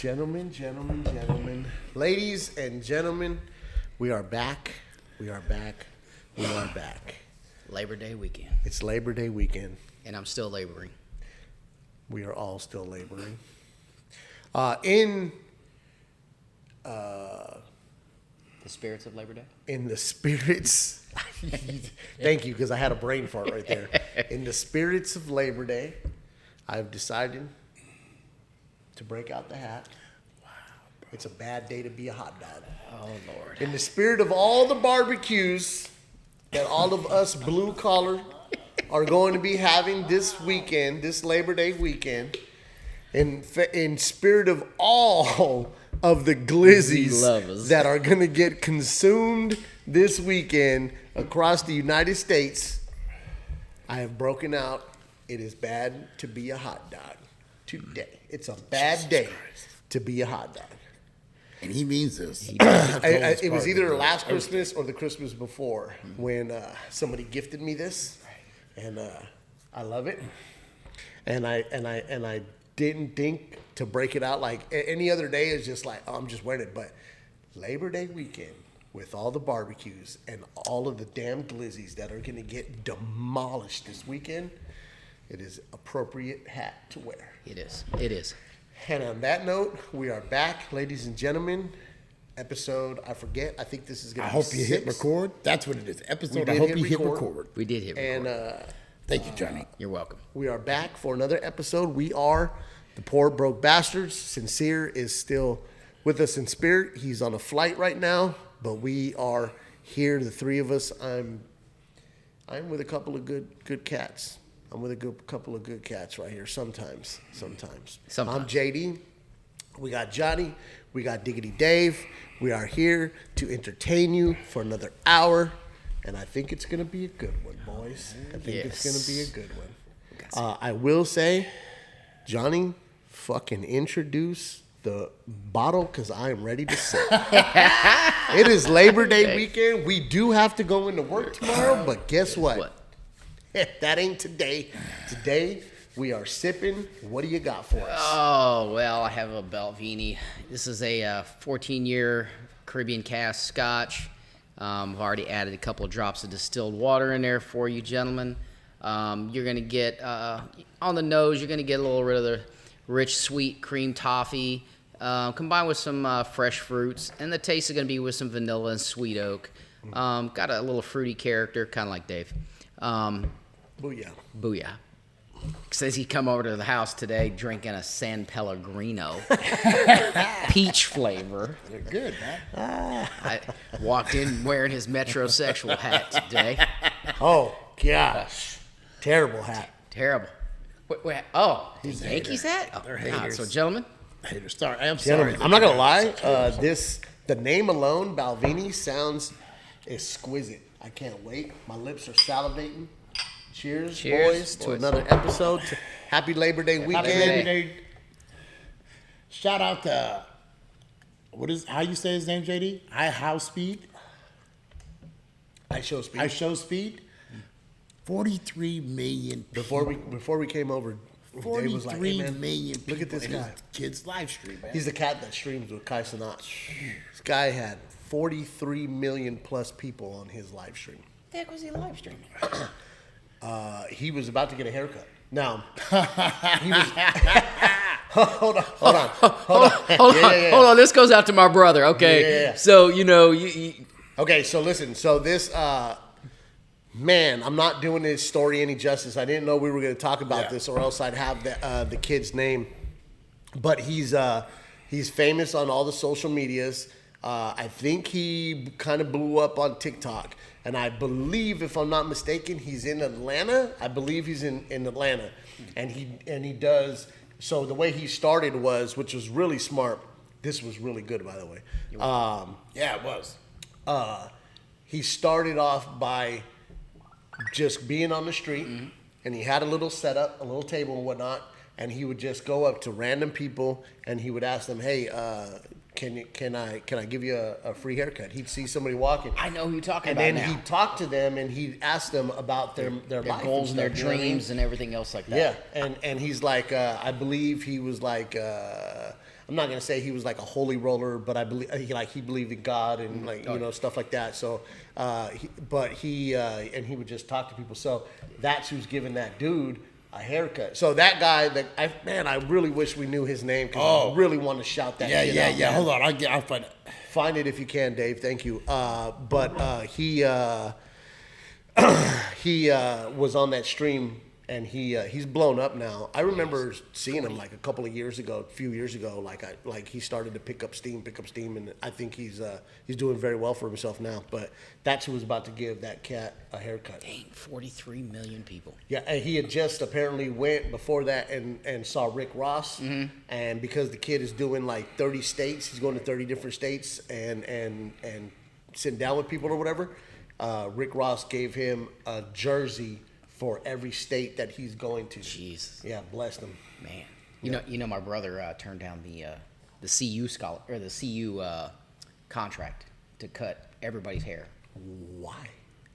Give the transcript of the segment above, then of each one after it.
Gentlemen, ladies and gentlemen, we are back. Labor Day weekend. It's Labor Day weekend. And I'm still laboring. We are all still laboring. In The spirits of Labor Day? In the spirits, thank you, because I had a brain fart right there. In the spirits of Labor Day, I've decided to break out the hat. Wow, bro. It's a bad day to be a hot dog. Oh, Lord. In the spirit of all the barbecues that all of us blue collar are going to be having this weekend, this Labor Day weekend, in spirit of all of the glizzies that are going to get consumed this weekend across the United States, I have broken out. It is bad to be a hot dog today. It's a bad day to be a hot dog. And he means this. It was either last Christmas or the Christmas before when somebody gifted me this, and I love it. And I didn't think to break it out like any other day. Is just like, oh, I'm just wearing it. But Labor Day weekend with all the barbecues and all of the damn glizzies that are going to get demolished this weekend, it is appropriate hat to wear. It is. And on that note, we are back, ladies and gentlemen. Episode, I think this is going to be I hope you hit record. That's what it is. Episode, I hope you hit record. We did hit record. And thank you, Johnny. You're welcome. We are back for another episode. We are the Poor Broke Bastards. Sincere is still with us in spirit. He's on a flight right now, but we are here, the three of us. I'm with a couple of good cats. I'm with a couple of good cats right here. Sometimes. I'm JD. We got Johnny. We got Diggity Dave. We are here to entertain you for another hour, and I think it's going to be a good one, boys. I think it's going to be a good one. I will say, Johnny, fucking introduce the bottle because I am ready to sip. It is Labor Day weekend. We do have to go into work tomorrow, but guess what? That ain't today. Today, we are sipping. What do you got for us? Oh, well, I have a Balvenie. This is a 14-year Caribbean Cask Scotch. I've already added a couple of drops of distilled water in there for you, gentlemen. You're going to get, on the nose, you're going to get a little bit of the rich, sweet cream toffee, combined with some fresh fruits. And the taste is going to be with some vanilla and sweet oak. Got a little fruity character, kind of like Dave. Booyah. Says he come over to the house today drinking a San Pellegrino. Peach flavor. They're good, man. I walked in wearing his metrosexual hat today. Oh, gosh. Terrible hat. Terrible. Wait, oh, the Yankees hat? Oh, They're haters. So, gentlemen. Haters. Sorry. I'm sorry. I'm not going to lie. The name alone, Balvenie, sounds exquisite. I can't wait. My lips are salivating. Cheers, boys, to another episode. Happy Labor Day weekend. Happy Labor Day. Shout out to, how you say his name, JD? I Show Speed. 43 million people. Before we came over, Dave was like, hey, man, million look at this people in guy. his kid's live stream, man. He's the cat that streams with Kai Cenat. This guy had 43 million plus people on his live stream. The heck was he live streaming? He was about to get a haircut. Now, he was. Hold on. Hold on. This goes out to my brother. Okay. Yeah. So you. Okay. So listen. So this man, I'm not doing this story any justice. I didn't know we were going to talk about this, or else I'd have the kid's name. But he's famous on all the social medias. I think he kind of blew up on TikTok. And I believe, if I'm not mistaken, he's in Atlanta. I believe he's in Atlanta. And he does. So the way he started was, which was really smart. This was really good, by the way. Yeah, it was. He started off by just being on the street, and he had a little setup, a little table and whatnot, and he would just go up to random people, and he would ask them, hey, can I give you a free haircut? He'd see somebody walking. I know who you're talking about and now. then he'd talk to them, and he'd ask them about their life goals and their stuff, you know what I mean? dreams and everything else like that. Yeah, and he's like, I believe he was like, I'm not gonna say he was like a holy roller, but I believe he believed in God and stuff like that. So, and he would just talk to people. So that's who's giving that dude a haircut. So that guy, I really wish we knew his name because I really want to shout that. shit out, man. Hold on, I'll find it. Find it if you can, Dave. Thank you. He was on that stream, and he's blown up now. I remember seeing him like a few years ago. Like he started to pick up steam, and I think he's doing very well for himself now. But that's who was about to give that cat a haircut. Dang, 43 million people. Yeah, and he had just apparently went before that and saw Rick Ross, and because the kid is doing like 30 states, he's going to 30 different states and sitting down with people or whatever. Rick Ross gave him a jersey for every state that he's going to. Jesus. Yeah, blessed him. Man, you know, my brother turned down the CU contract to cut everybody's hair. Why?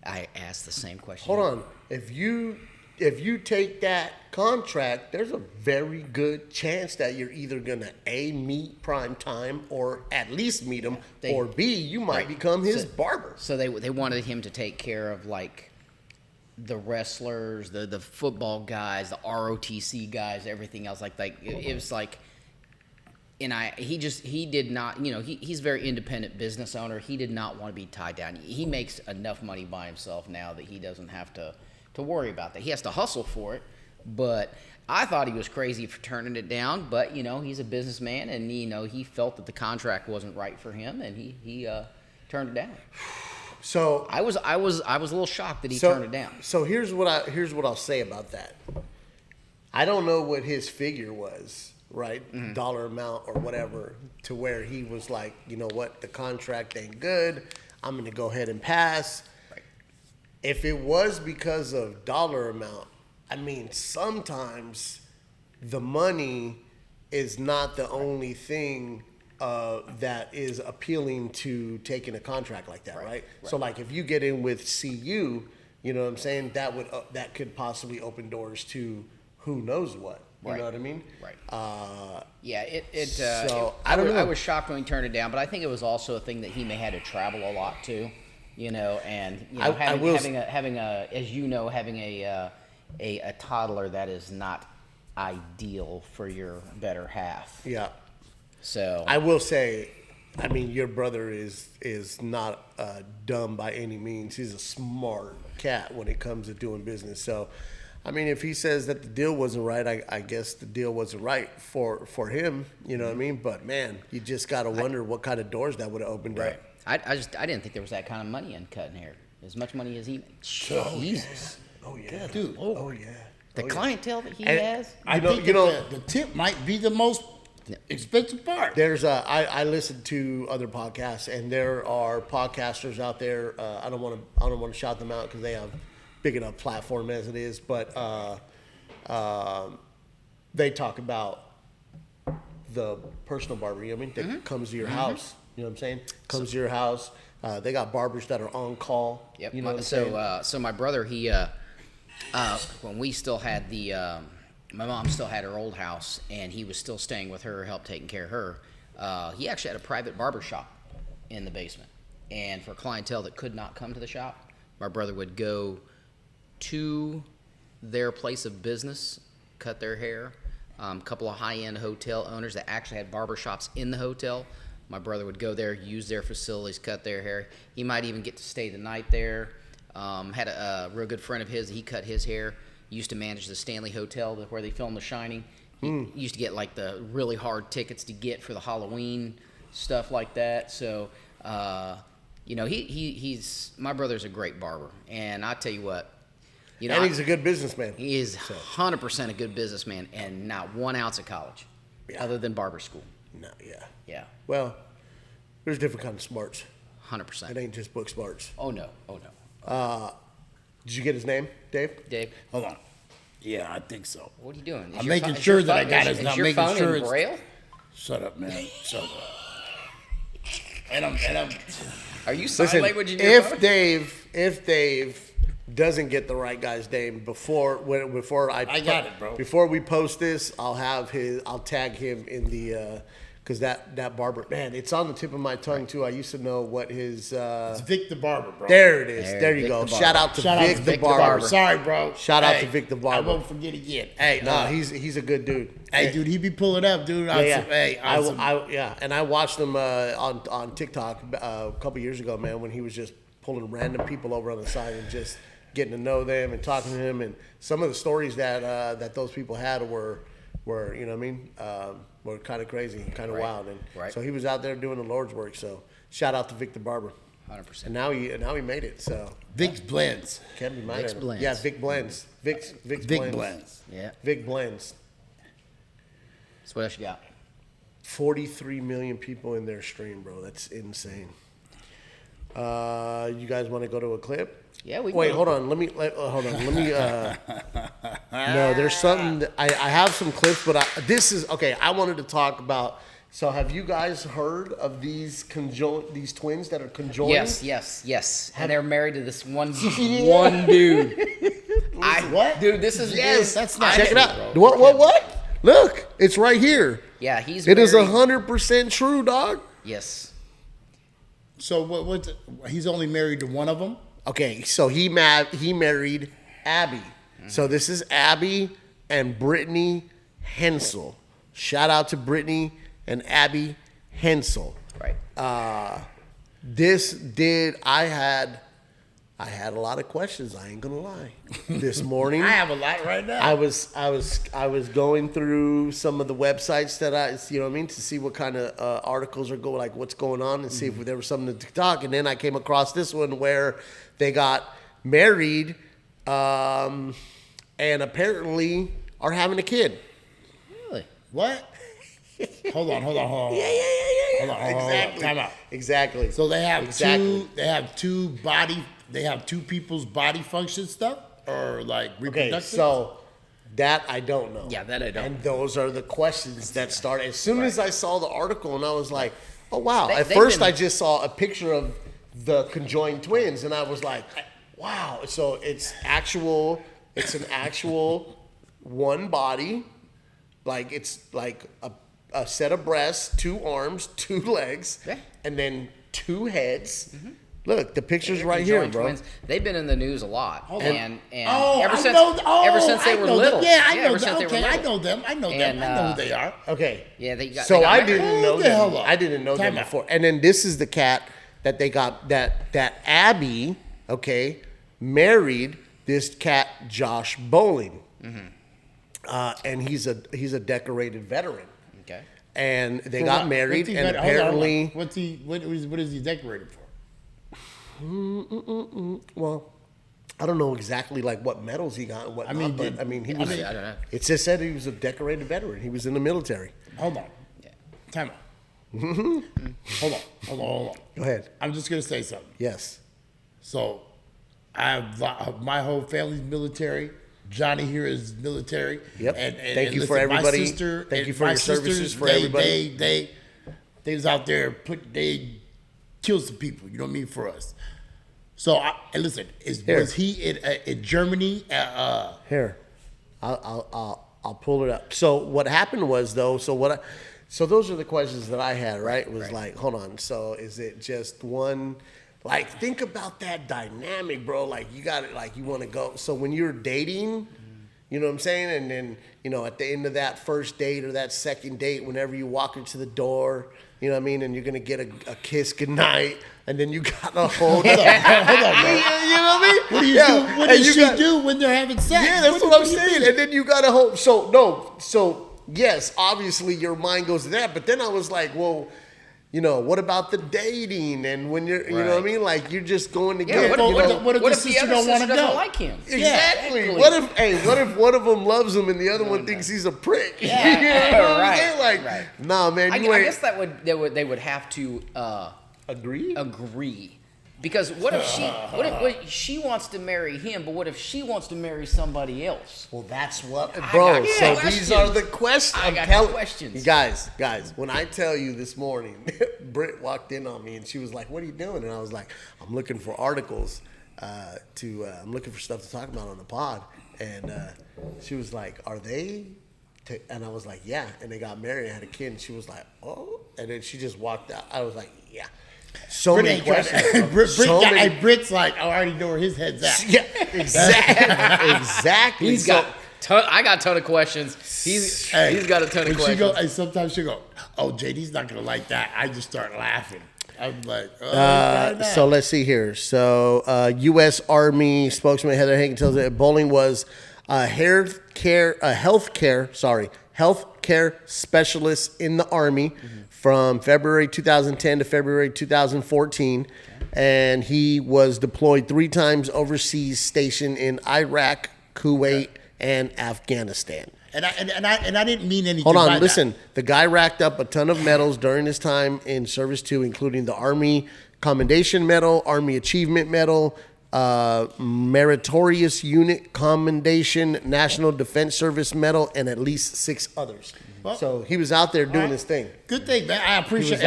I asked the same question. Hold on. If you take that contract, there's a very good chance that you're either gonna A, meet prime time, or at least meet him, or B, you might become his barber. So they wanted him to take care of like the wrestlers, the football guys, the ROTC guys, everything else. Like it was like, and he did not, he's a very independent business owner. He did not want to be tied down. He makes enough money by himself now that he doesn't have to worry about that. He has to hustle for it, but I thought he was crazy for turning it down. But he's a businessman, and he felt that the contract wasn't right for him, and he turned it down. So I was a little shocked that he turned it down. So here's what I'll say about that. I don't know what his figure was, right? Mm-hmm. Dollar amount or whatever, to where he was like, you know what, the contract ain't good. I'm gonna go ahead and pass. If it was because of dollar amount, I mean, sometimes the money is not the only thing that is appealing to taking a contract like that, right? So, like, if you get in with CU, you know what I'm saying? That could possibly open doors to who knows what. You know what I mean? Right. Yeah. I don't know. I was shocked when he turned it down, but I think it was also a thing that he may had to travel a lot too. Having a toddler that is not ideal for your better half. Yeah. So I will say, I mean, your brother is not dumb by any means. He's a smart cat when it comes to doing business. So, I mean, if he says that the deal wasn't right, I guess the deal wasn't right for him. You know what I mean? But man, you just got to wonder what kind of doors that would have opened up. I didn't think there was that kind of money in cutting hair. As much money as he made. Jesus. Oh yeah. Dude. Oh yeah. The clientele that he has. I think the tip might be the most expensive part. There's I listen to other podcasts, and there are podcasters out there. I don't want to shout them out because they have big enough platform as it is, but they talk about the personal barber. You know what I mean? That comes to your house. You know what I'm saying? Comes to your house. They got barbers that are on call. Yep. You know what I'm saying? So my brother, he when we still had my mom still had her old house, and he was still staying with her, helped taking care of her. He actually had a private barber shop in the basement, and for clientele that could not come to the shop, my brother would go to their place of business, cut their hair. A couple of high-end hotel owners that actually had barber shops in the hotel. My brother would go there, use their facilities, cut their hair. He might even get to stay the night there. Had a real good friend of his. He cut his hair. Used to manage the Stanley Hotel where they filmed The Shining. He used to get like the really hard tickets to get for the Halloween stuff like that. So, he's my brother's a great barber, and I tell you what, and he's a good businessman. He is 100% a good businessman, and not 1 ounce of college, other than barber school. No, yeah. Yeah. Well, there's different kinds of smarts. 100%. It ain't just book smarts. Oh no. Did you get his name, Dave? Dave. Hold on. Yeah, I think so. What are you doing? I'm making sure that I got his. Is your phone in Braille? Shut up, man. Shut up. And I'm. Are you sign language in your if phone? If Dave doesn't get the right guy's name before I got it, bro. Before we post this, I'll tag him in the because that barber, man, it's on the tip of my tongue too. I used to know what his. It's Vic the Barber, bro. There it is. There you Vic go. the Shout out to Vic the Vic the barber. Barber. Sorry, bro. Shout out to Vic the Barber. I won't forget again. Hey, No, he's a good dude. hey, dude, he be pulling up, dude. And I watched him on TikTok a couple years ago, man, when he was just pulling random people over on the side and just getting to know them and talking to him. And some of the stories that those people had were you know what I mean, were kind of crazy, kind of wild. And so he was out there doing the Lord's work. So shout out to Vic the Barber. 100%. And now he made it. So Vic's Blends. can't be mad Vic's at him. Blends. Yeah, Vic Blends. Vic's Vic Blends. Blends. Yeah. Vic Blends. So what else you got? 43 million people in their stream, bro. That's insane. You guys want to go to a clip? Yeah, we Wait, can. hold on. Let me. No, there's something. I have some clips, but this is okay. I wanted to talk about. So, have you guys heard of these twins that are conjoined? Yes. And they're married to this one dude. What? Dude, this is That's not Check it true, out. bro. What? Look, it's right here. Yeah, he's It is married. 100% true, dog. Yes. So what? He's only married to one of them. Okay, so he married Abby. So this is Abby and Brittany Hensel. Shout out to Brittany and Abby Hensel. Right. I had a lot of questions. I ain't gonna lie. This morning, I have a lot right now. I was going through some of the websites that you know what I mean, to see what kind of articles are going, like what's going on, and see if there was something to talk. And then I came across this one where they got married, and apparently are having a kid. Really? What? Hold on. Yeah. Hold on. Exactly. Time out. Exactly. So they have Exactly. two people's body function stuff, or like reproductive. Okay, so that I don't know. Yeah, that I don't. And those are the questions that started. As soon as I saw the article, and I was like, oh, wow. They've At first, been- I just saw a picture of the conjoined twins, and I was like, wow. So it's an actual one body. Like, it's like a set of breasts, 2 arms, 2 legs, Yeah. and then 2 heads. Look, the picture's They're right here, conjoined bro. twins. They've been in the news a lot. And Oh, ever I since know- oh, ever since they I were know them. little. Yeah, I know ever them. since they were Okay, I little. know them. I know And, them. I know who they are. Okay. Yeah, they got. So they got I married. didn't know Hold the hell them. up. I didn't know them Time out. before. And then this is the cat that they got that Abby, okay, married this cat Josh Bowling, and he's a decorated veteran. Okay. And they got married, What's he and hold on, hold on. apparently, What is he decorated for? well, I don't know exactly like what medals he got and whatnot, mean, but he was. I don't know. It just said he was a decorated veteran. He was in the military. Hold on. Yeah. Time out. Hold on. Go ahead. I'm just gonna say something. Yes. So, my whole family's military. Johnny here is military. Yep. And Thank you for my everybody. sister Thank and you for my your services sisters, for everybody. They was out there they killed some people. You know what I mean, for us. So and listen, Here. was he in Germany? Here, I'll pull it up. So what happened was though. So those are the questions that I had. Right? It was like, hold on. So is it just one? Like, think about that dynamic, bro. Like, you got it. Like, you want to go. So when you're dating, you know what I'm saying, and then at the end of that first date or that second date, whenever you walk into the door, you know what I mean, and you're gonna get a kiss goodnight, and then you gotta hold up. Hold on, bro. You know what I mean? What do you Yeah. do? What And does you she got- do when they're having sex? Yeah, that's what I'm saying. And then you gotta hope. So yes, obviously your mind goes to that. But then I was like, well, what about the dating and when you're, you know what I mean? Like you're just going to Yeah, get. what if the the sister other don't wanna sister doesn't go? like him? Exactly. What if one of them loves him and the other one thinks he's a prick? Yeah. You know what I'm Right, saying? Like, right. nah, man, I you ain't. guess they would have to agree. Because what if she wants to marry him, but what if she wants to marry somebody else? Well, that's what, I bro. got So questions. these are the questions. I I'm got telling questions. guys. When I tell you this morning, Britt walked in on me and she was like, "What are you doing?" And I was like, "I'm looking for articles I'm looking for stuff to talk about on the pod." And she was like, "Are they And I was like, yeah. And they got married and had a kid. And she was like, oh. And then she just walked out. I was like, yeah. So many questions. Britt's like, I already know where his head's at. Yeah, exactly. He's got. I got a ton of questions. He's got a ton of questions. Sometimes she go, oh, JD's not gonna like that. I just start laughing. I'm like, so let's see here. So U.S. Army spokesman Heather Hagen tells that bowling was a healthcare specialist in the Army from February 2010 to February 2014, and he was deployed 3 times overseas, stationed in Iraq, Kuwait, and Afghanistan. And I didn't mean anything. Hold on, by listen. That. The guy racked up a ton of medals during his time in service too, including the Army Commendation Medal, Army Achievement Medal, Meritorious Unit Commendation, National Defense Service Medal, and at least 6 others. Well, so he was out there doing his thing. Good thing, man. I appreciate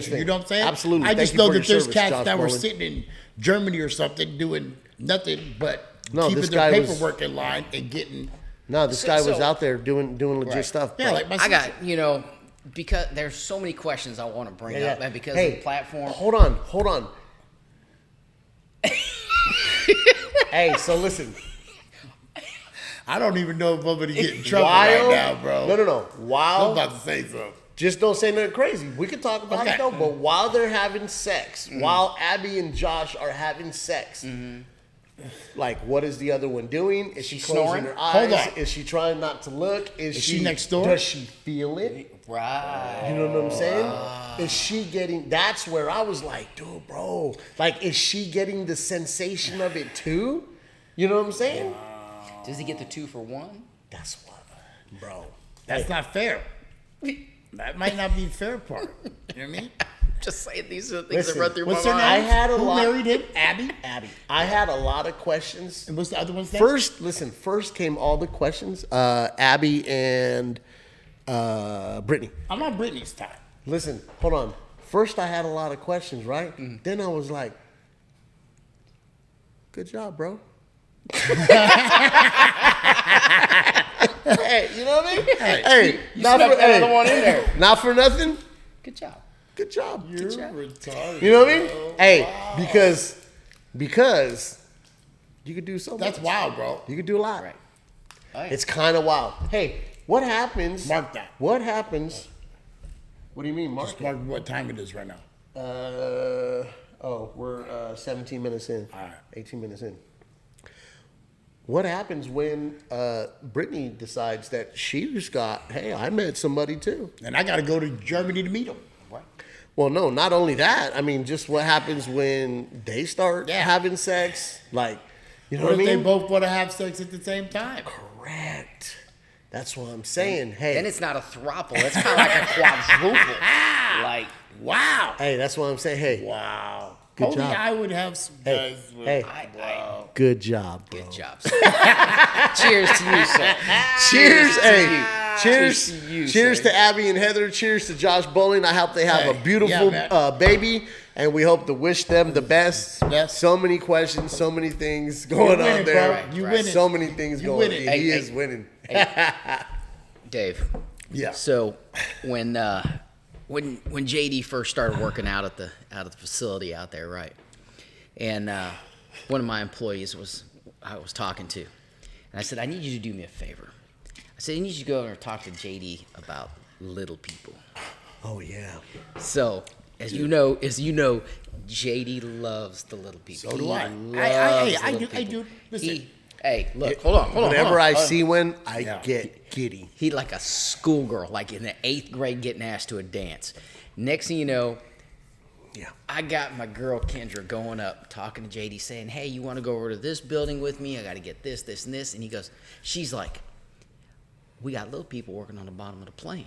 you. You know what I'm saying? Absolutely. I just know that there's cats Josh that were Brolin. sitting in Germany or something doing nothing but this keeping guy their was- paperwork in line and getting. No, this guy was out there doing legit stuff. Yeah, but- like my sister. I got, because there's so many questions I want to bring up, and because of the platform. Hold on. Hey, so listen. I don't even know if I'm gonna get in trouble right now, bro. No. I'm While about to say something. just don't say nothing crazy. We can talk about it though. But while they're having sex, while Abby and Josh are having sex, like what is the other one doing? Is she closing snoring? her eyes? Hold on. Is she trying not to look? Is she next door? Does she feel it? Right. You know what I'm saying? Is she getting? That's where I was like, dude, bro. Like, is she getting the sensation of it too? You know what I'm saying? Does he get the 2 for 1? That's what, bro. That's not fair. That might not be the fair part. You know what I mean? Just saying, these are the things that Listen, run through my what's her mind. name? I had a Who lot. married him? Abby? Abby. I had a lot of questions. And what's the other one's name? First came all the questions. Abby and Brittany. I'm on Brittany's time. Listen, hold on. First, I had a lot of questions, right? Then I was like, "Good job, bro." Hey, you know what I mean? Hey, You snuck another one in there. Not for nothing. Good job. Good job. You're retarded. You know what I mean? Hey, because you could do so much. That's wild, bro. You could do a lot. Right. Oh, yeah. It's kind of wild. Hey, what happens? Mark that. What happens? What do you mean, Mark? Just mark what time it is right now. We're 17 minutes in. All right. 18 minutes in. What happens when Brittany decides that she's got, hey, I met somebody too? And I got to go to Germany to meet him. Right. Well, no, not only that. I mean, just what happens when they start having sex? Like, you know What what, if I they mean? both want to have sex at the same time? Correct. That's what I'm saying. Hey, Then it's not a throuple. It's kind of like a quadruple. Like, Wow. hey, that's what I'm saying. Hey, Wow. Good Only job. I would have some Hey, guys with. hey. Wow. good job, bro. good job. Sir. Cheers to you, sir. Cheers, to hey. you. Cheers, to you, cheers sir. to Abby and Heather. Cheers to Josh Bowling. I hope they have Hey, a beautiful yeah, baby, and we hope to wish them the best. Yes. So many questions, so many things going winning, on there. bro. You winning. So many things You going. winning. On. He Hey, is hey. winning. Dave. Yeah. So when JD first started working out at the facility out there, right? And one of my employees I was talking to, and I said, I need you to do me a favor. I said, I need you to go over and talk to JD about little people. Oh yeah. So as you know, JD loves the little people. So do I. Loves I little do. I people. do. Listen. Hey, look, hold on. Whenever I see one, I Yeah. get giddy. He like a schoolgirl, like in the 8th grade getting asked to a dance. Next thing you know, Yeah. I got my girl Kendra going up, talking to JD, saying, hey, you want to go over to this building with me? I got to get this, this, and this. And he goes, she's like, we got little people working on the bottom of the plane.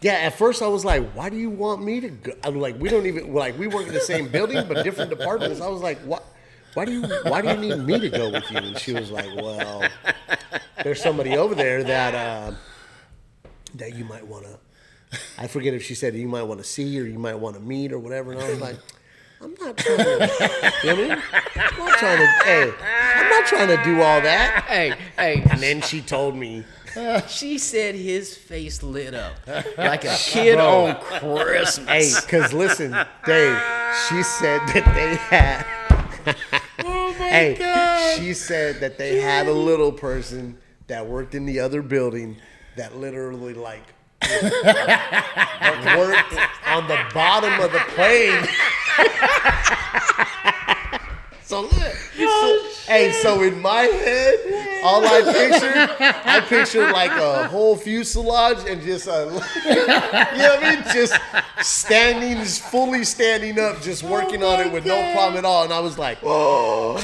Yeah, at first I was like, why do you want me to go? I'm like, we don't even, like, we work in the same building, but different departments. I was like, what? Why do you need me to go with you? And she was like, well, there's somebody over there that you might want to, I forget if she said you might want to see or you might want to meet or whatever. And I was like, I'm not trying to, you know what I mean? I'm not trying to do all that. Hey. And then she told me, She said his face lit up like a kid on Christmas. Hey, because listen, Dave, she said that they had. God. She said that they had a little person that worked in the other building that literally like worked on the bottom of the plane. So in my head, all I pictured like a whole fuselage and just you know what I mean, just fully standing up, just working on it with no problem at all. And I was like, whoa.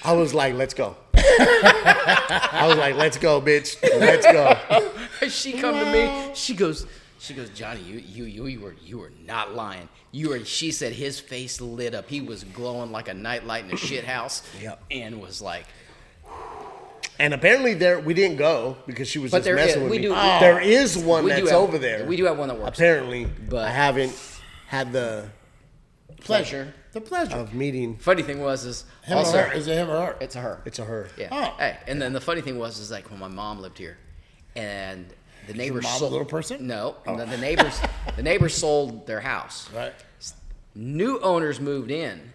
I was like, let's go. I was like, let's go, bitch. Let's go. She come to me. She goes, Johnny, you were not lying. She said his face lit up. He was glowing like a nightlight in a shit house. Yep. And was like. And apparently we didn't go because she was just messing with me. Oh. There is one that's over there. We do have one that works. Apparently, but I haven't had the pleasure of meeting. Funny thing was Him or her? Is it him or her? It's a her. It's a her. Yeah. Oh. Hey, and then the funny thing was like when my mom lived here, and the neighbors mom sold a little person? No, and then the neighbors sold their house. Right. New owners moved in.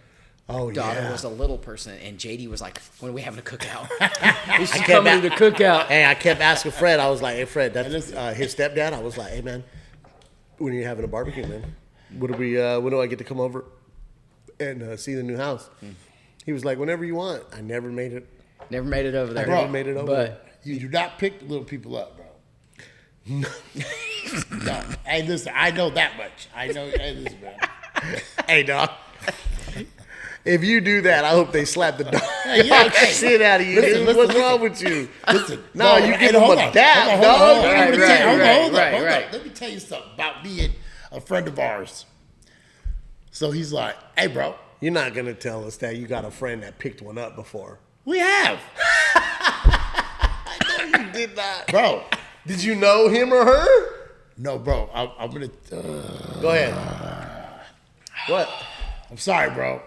Oh, Daughter yeah. was a little person, and JD was like, "When are we having a cookout?" Is she coming to the cookout? Hey, I kept asking Fred. I was like, "Hey, Fred, that's his stepdad." I was like, "Hey, man, when are you having a barbecue, man? When do I get to come over and see the new house?" He was like, "Whenever you want." I never made it. Never made it over there. Never made it over there. But You do not pick little people up, bro. No. Hey, listen, I know that much. I know. Hey, listen, man. Hey, dog. If you do that, I hope they slap the dog Yeah, hey. shit out of you. Listen, dude. What's wrong with you? Listen. No, you give him hold a on, dap, hold on, dog. hold on. Right, Let me tell you- hold on. right. Let me tell you something about being a friend of ours. So he's like, "Hey, bro, You're not going to tell us that you got a friend that picked one up before. we have, You did not. bro." Did you know him or her? No, bro. I'm gonna. Go ahead. What? I'm sorry, bro.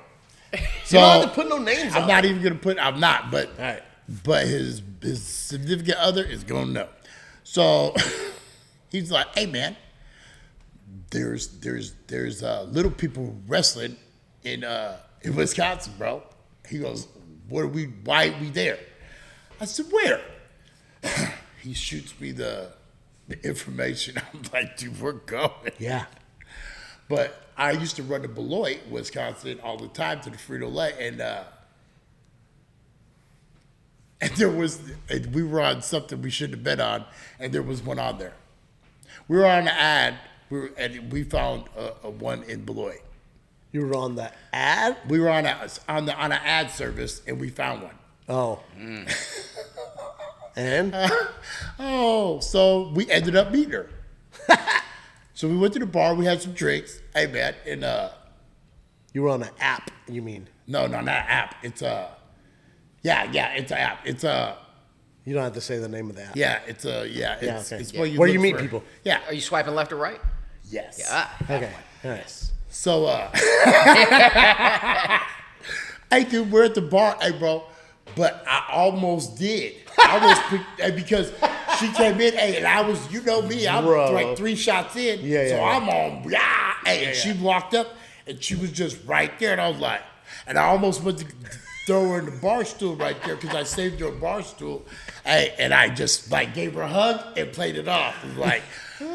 You don't have to So put no names I'm on. not even gonna put. I'm not, but All right. but his significant other is gonna know. So he's like, "Hey, man, there's little people wrestling in Wisconsin, bro." He goes, "Why are we there?" I said, "Where?" He shoots me the information. I'm like, "Dude, we're going." Yeah. But I used to run to Beloit, Wisconsin, all the time to the Frito-Lay, and we were on something we shouldn't have been on, and there was one on there. We were on an ad, and we found a one in Beloit. You were on the ad? We were on an ad service, and we found one. Oh. And? Oh, so we ended up meeting her. So we went to the bar. We had some drinks. Hey, man, and You were on an app, you mean? no, not app. It's it's an app. It's You don't have to say the name of the app. It's okay. it's Yeah. where Where you look meet for- people. Yeah. are you swiping left or right? Yes. Ah, Okay. All right. So hey, dude, we're at the bar, hey, bro. But I almost did. Because she came in, hey, and I was, you know me, I'm Bro. like 3 shots in. Yeah, so yeah. I'm on, hey, and she walked up, and she was just right there, and I was like, and I almost went to throw her in the bar stool right there because I saved her a bar stool. Hey, and I just like gave her a hug and played it off. It was like, you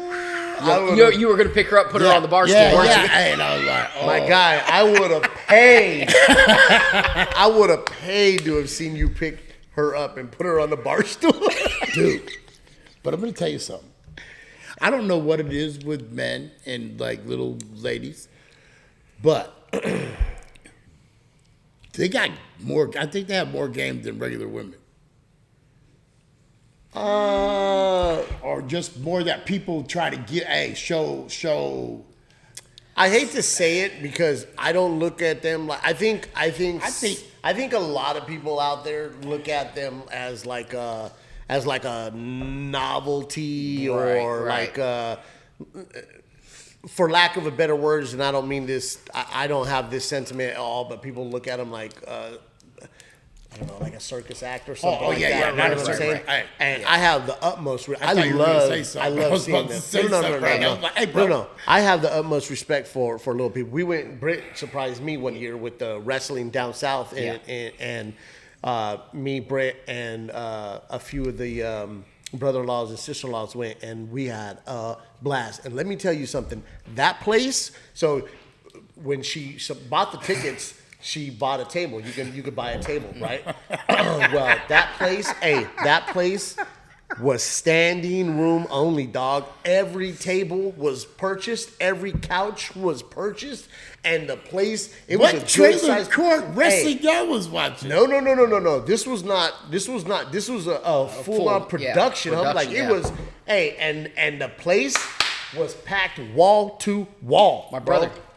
were going to pick her up, put her on the bar stool, weren't you? Hey, and I was like, oh. My guy, I would have paid. I would have paid to have seen you pick her up and put her on the bar stool. Dude, but I'm going to tell you something. I don't know what it is with men and like little ladies, but they got more. I think they have more game than regular women, or just more that people try to get. Hey, show. I hate to say it because I don't look at them like I think a lot of people out there look at them as like a novelty or Right. like for lack of a better words, and I don't mean this. I don't have this sentiment at all, but people look at them like I don't know, like a circus act or something. Oh, like yeah, that. yeah, You know right, what I'm right, saying? right. And I have the utmost. I thought you were gonna love. say something. I I love was seeing about to them. say No. something right now. I was like, hey, bro. No. I have the utmost respect for little people. We went. Britt surprised me one year with the wrestling down south, and me, Britt, and a few of the brother-in-laws and sister-in-laws went, and we had a blast. And let me tell you something. That place. So when she bought the tickets, she bought a table. You could buy a table, right? Well, that place was standing room only, dog. Every table was purchased, every couch was purchased, and the place was a What good trailer size court wrestling Hey, y'all was watching? no. This was a full-on production. I'm like, production, it was, and the place was packed wall to wall. My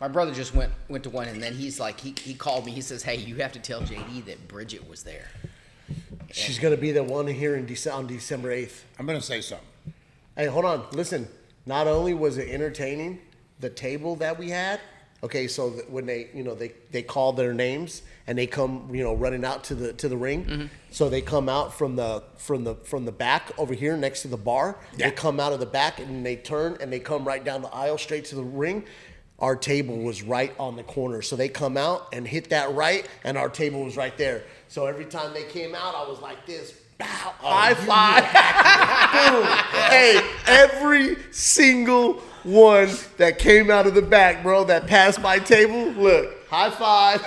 brother just went to one, and then he's like, he called me. He says, "Hey, you have to tell JD that Bridget was there." She's gonna be the one here on December 8th. I'm going to say something. Hey, hold on. Listen, not only was it entertaining, the table that we had. Okay, so when they call their names and they come running out to the ring. So they come out from the back over here next to the bar. Yeah. They come out of the back and they turn and they come right down the aisle straight to the ring. Our table was right on the corner, so they come out and hit that right, and our table was right there. So every time they came out, I was like this. Bow, high five. Boom. Hey, every single one that came out of the back, bro, that passed my table, look, high five.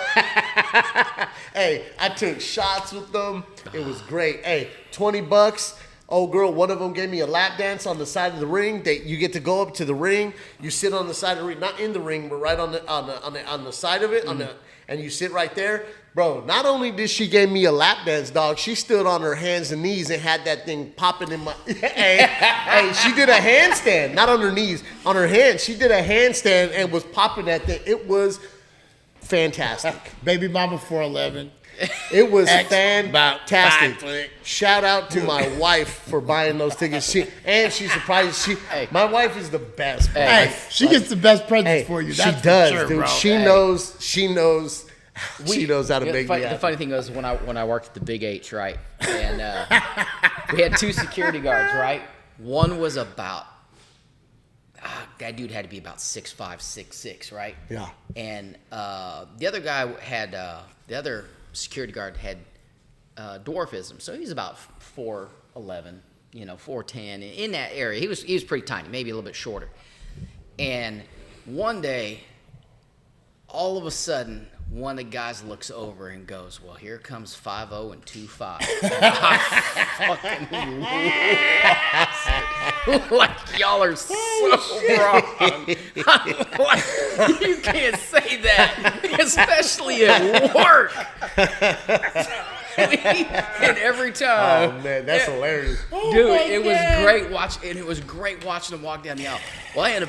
Hey, I took shots with them. It was great. Hey, $20. Oh, girl, one of them gave me a lap dance on the side of the ring. You get to go up to the ring. You sit on the side of the ring, not in the ring, but right on the side of it, and you sit right there. Bro, not only did she give me a lap dance, dog, she stood on her hands and knees and had that thing popping in my... hey, she did a handstand, not on her knees, on her hands. She did a handstand and was popping that thing. It was fantastic. Baby Mama 411. It was About fantastic. 5 foot. Shout out to my wife for buying those tickets. She surprised. My wife is the best. Bro. Hey, she gets the best presents for you. That's she does, for sure, dude. bro. She knows. She knows how to make me happy. The funny thing was when I worked at the Big H, right, and we had 2 security guards, right. One was about that dude had to be about 6'5", 6'6", right? Yeah. And the other guy had the other security guard had dwarfism, so he's about 4'11", 4'10", in that area. He was pretty tiny, maybe a little bit shorter. And one day, all of a sudden, one of the guys looks over and goes, "Well, here comes 5-0 and 2-5." Like, y'all are so wrong. I'm like, you can't say that, especially at work. And every time, Oh man, that's hilarious. dude, it was great watching him walk down the aisle. Well, I ended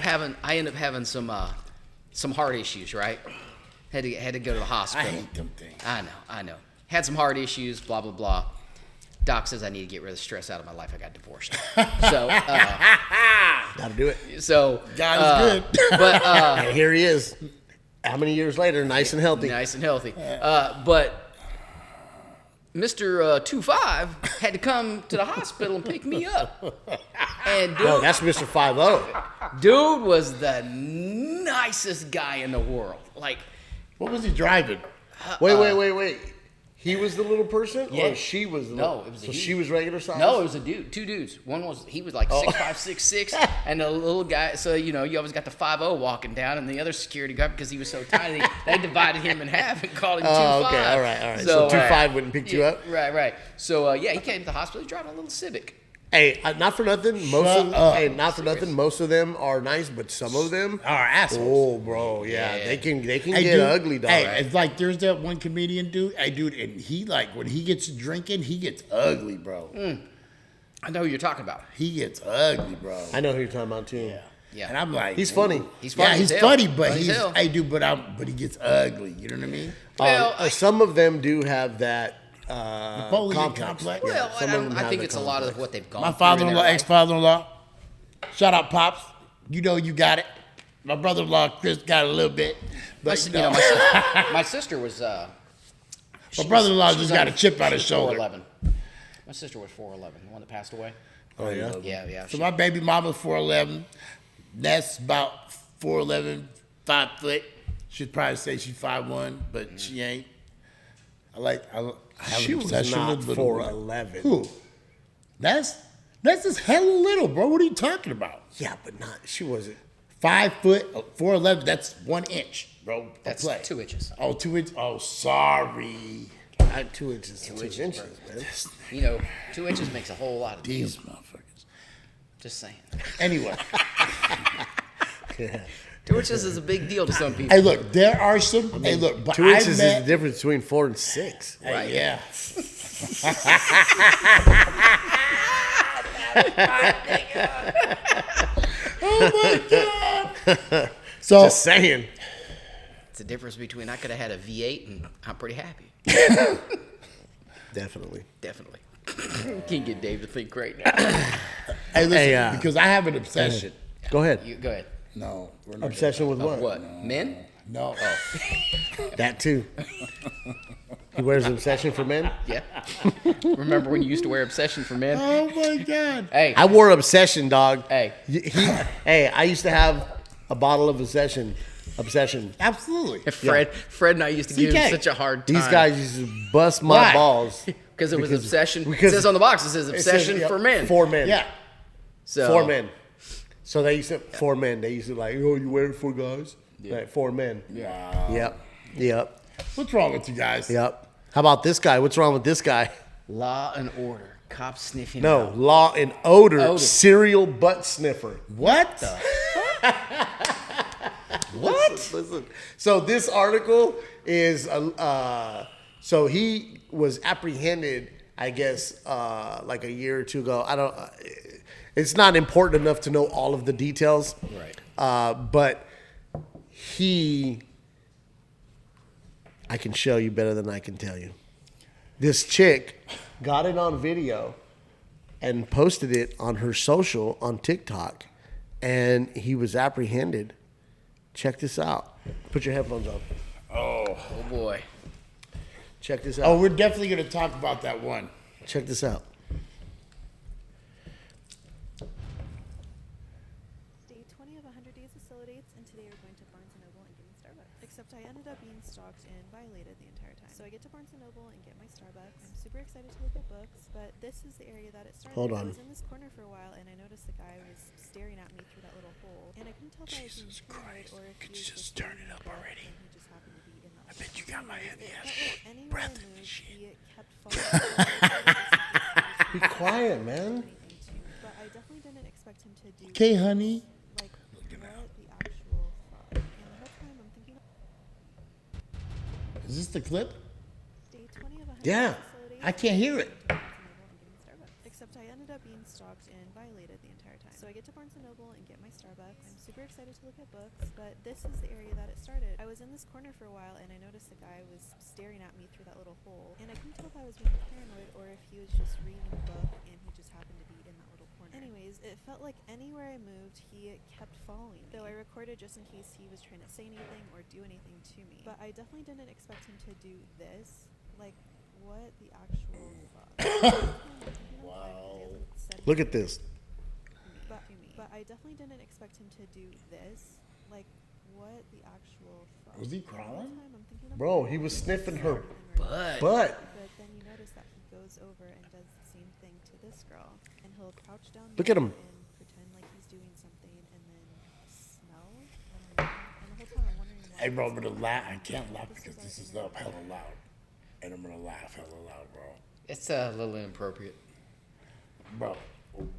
up having some heart issues, right? Had to go to the I hospital. hate them things. I know. Had some heart issues, blah, blah, blah. Doc says I need to get rid of the stress out of my life. I got divorced. So, Gotta do it. God is good. But And here he is. How many years later? Nice and healthy. nice and healthy. But Mr. 2-5 had to come to the hospital and pick me up. And No, that's Mr. 5-0. dude was the nicest guy in the world. Like, What was he driving? Wait. He was the little person, Yeah. or she was the No, little? it was a So he. she was regular size. no, it was a dude, 2 dudes. One was, he was like 6'5", 6'6", and the little guy, so, you always got the 5-0 walking down, and the other security guard, because he was so tiny, they divided him in half and called him 2-5. Oh, okay, all right. So 2-5 wouldn't pick you up. Right. So, he came to the hospital, he's driving a little Civic. Hey, not for nothing. Most of them are nice, but some of them Are assholes. Oh, bro, yeah, Yeah. they can Hey, get dude, ugly, dog. Hey, it's like there's that one comedian dude. Hey, dude, and he when he gets drinking, he gets ugly, bro. I know who you're talking about. He gets ugly, bro. I know who you're talking about too. Yeah. And I'm like, He's funny. He's funny Yeah, as he's hell. funny, but Funny as he's hell. hey, dude, but he gets ugly. You know what I mean? Well, Some of them do have that Napoleon complex. Well, some of them I have think the it's a lot of complex. what they've gone My through in father-in-law, their life. ex-father-in-law. Shout out, Pops. You know you got it. My brother-in-law, Chris, got a little bit. But, My sister was My brother-in-law She's just got a chip on his she's shoulder. 4'11". My sister was 4'11", the one that passed away. Oh, yeah? Yeah. So my baby mama's 4'11". That's about 4'11", 5 foot. She'd probably say she's 5'1", but she ain't. I have She an was obsession not with little women. 4'11". Who? That's just hella little, bro. What are you talking about? Yeah, but not. She wasn't. 5 foot, 4'11". That's 1 inch, bro. That's Play. 2 inches. Oh, 2 inches. Oh, sorry. 2 inches. 2 inches, man. You know, 2 inches makes a whole lot of These deals. motherfuckers. Just saying. Anyway, Yeah. 2 inches is a big deal to some people. hey, look, there are some. Hey, look, but 2 I inches is met. the difference between 4 and 6. Hey, Right. Yeah. Oh my god. So Just saying. It's the difference between I could have had a V8 and I'm pretty happy. Definitely. Definitely. Can't get Dave to think right now. hey, listen, Hey, because I have an obsession. Go ahead. You go ahead. No, we're not. Obsession with Of what? what? Men? No. That too. He wears obsession for men. Yeah. Remember when you used to wear Obsession for men? Oh my god. Hey. I wore obsession, dog. Hey. Hey, I used to have a bottle of obsession. Absolutely. Fred and I used to give him CK. such a hard time. These guys used to bust my Why? balls. Because it was obsession. It because- says on the box, it says It says, obsession yeah, for men. For men. Yeah. So, For men. So they used to, for men. They used to like, oh, you wear it for guys? Yeah. Like, for men. Wow. Yep. What's wrong with you guys? Yep. How about this guy? What's wrong with this guy? Law and order. Cops sniffing No, out. law and odor, Odor. serial butt sniffer. What? What? Listen. So this article is, so he was apprehended, I guess, like a year or two ago. I don't. It's not important enough to know all of the details. Right. But I can show you better than I can tell you. This chick got it on video and posted it on her social on TikTok, and he was apprehended. Check this out. Put your headphones on. Oh boy. Check this out. Oh, we're definitely going to talk about that one. Check this out. Day 20 of 100 days of solo dates, and today we're going to Barnes & Noble and getting Starbucks. Except I ended up being stalked and violated the entire time. So I get to Barnes & Noble and get my Starbucks. I'm super excited to look at books, but this is the area that it started. Hold on. I was in this corner for a while, and I noticed the guy was staring at me through that little hole. And I couldn't tell if I was being paranoid or if he was just turn it reading up a book already? and he just happened to be in that. I bet you got my heavy ass Anywhere breath I in this moved, shit. he kept following. Be quiet, man. But I definitely didn't expect him to do. Okay, honey. Like, what the actual fuck? And the whole time I'm thinking Is this the clip? day 20 of 100 Yeah. facility. I can't hear it. Except I ended up being stalked and violated the entire time. So I get to Barnes & Noble and get my Starbucks. I'm super excited to look at books, but this is the area that it started. I was in this corner for a while, and I noticed the guy was staring at me through that little hole. And I couldn't tell if I was being paranoid or if he was just reading a book and he just happened to be in that little corner. Anyways, it felt like anywhere I moved, he kept following me. Though I recorded just in case he was trying to say anything or do anything to me. But I definitely didn't expect him to do this. Like, what the actual fuck? Wow. Look at this. But I definitely didn't expect him to do this. Like, what the actual fuck? Was he And the whole crawling? time I'm thinking Bro, about he was sniffing her But butt. But then you notice that he goes over and does the same thing to this girl. And he'll crouch down Look at low him. and pretend like he's doing something and then smell. And the whole time I'm wondering why. Hey, bro, I'm gonna laugh. I can't laugh because this is up hella loud. And I'm gonna laugh hella loud, bro. it's a little inappropriate. Bro,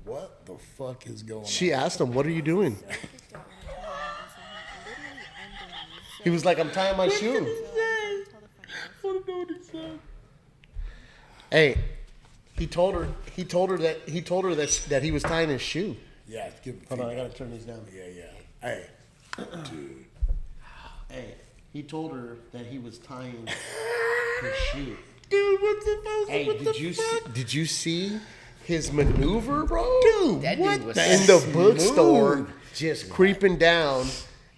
what the fuck is going on? She asked him, "What are you doing?" So I freaked out when I told him, and so he literally undid me. He was like, "I'm tying my shoe." So I decided to tell the front desk. I don't know what he said. Hey, he told her that he was tying his shoe. Yeah, it's good. Hold on, I gotta turn these down. Yeah, yeah. Hey, dude. Hey, he told her that he was tying his shoe. Dude, what's supposed to Hey, what did you see his maneuver, bro? Dude, That what dude was the In the smooth. bookstore, just creeping down,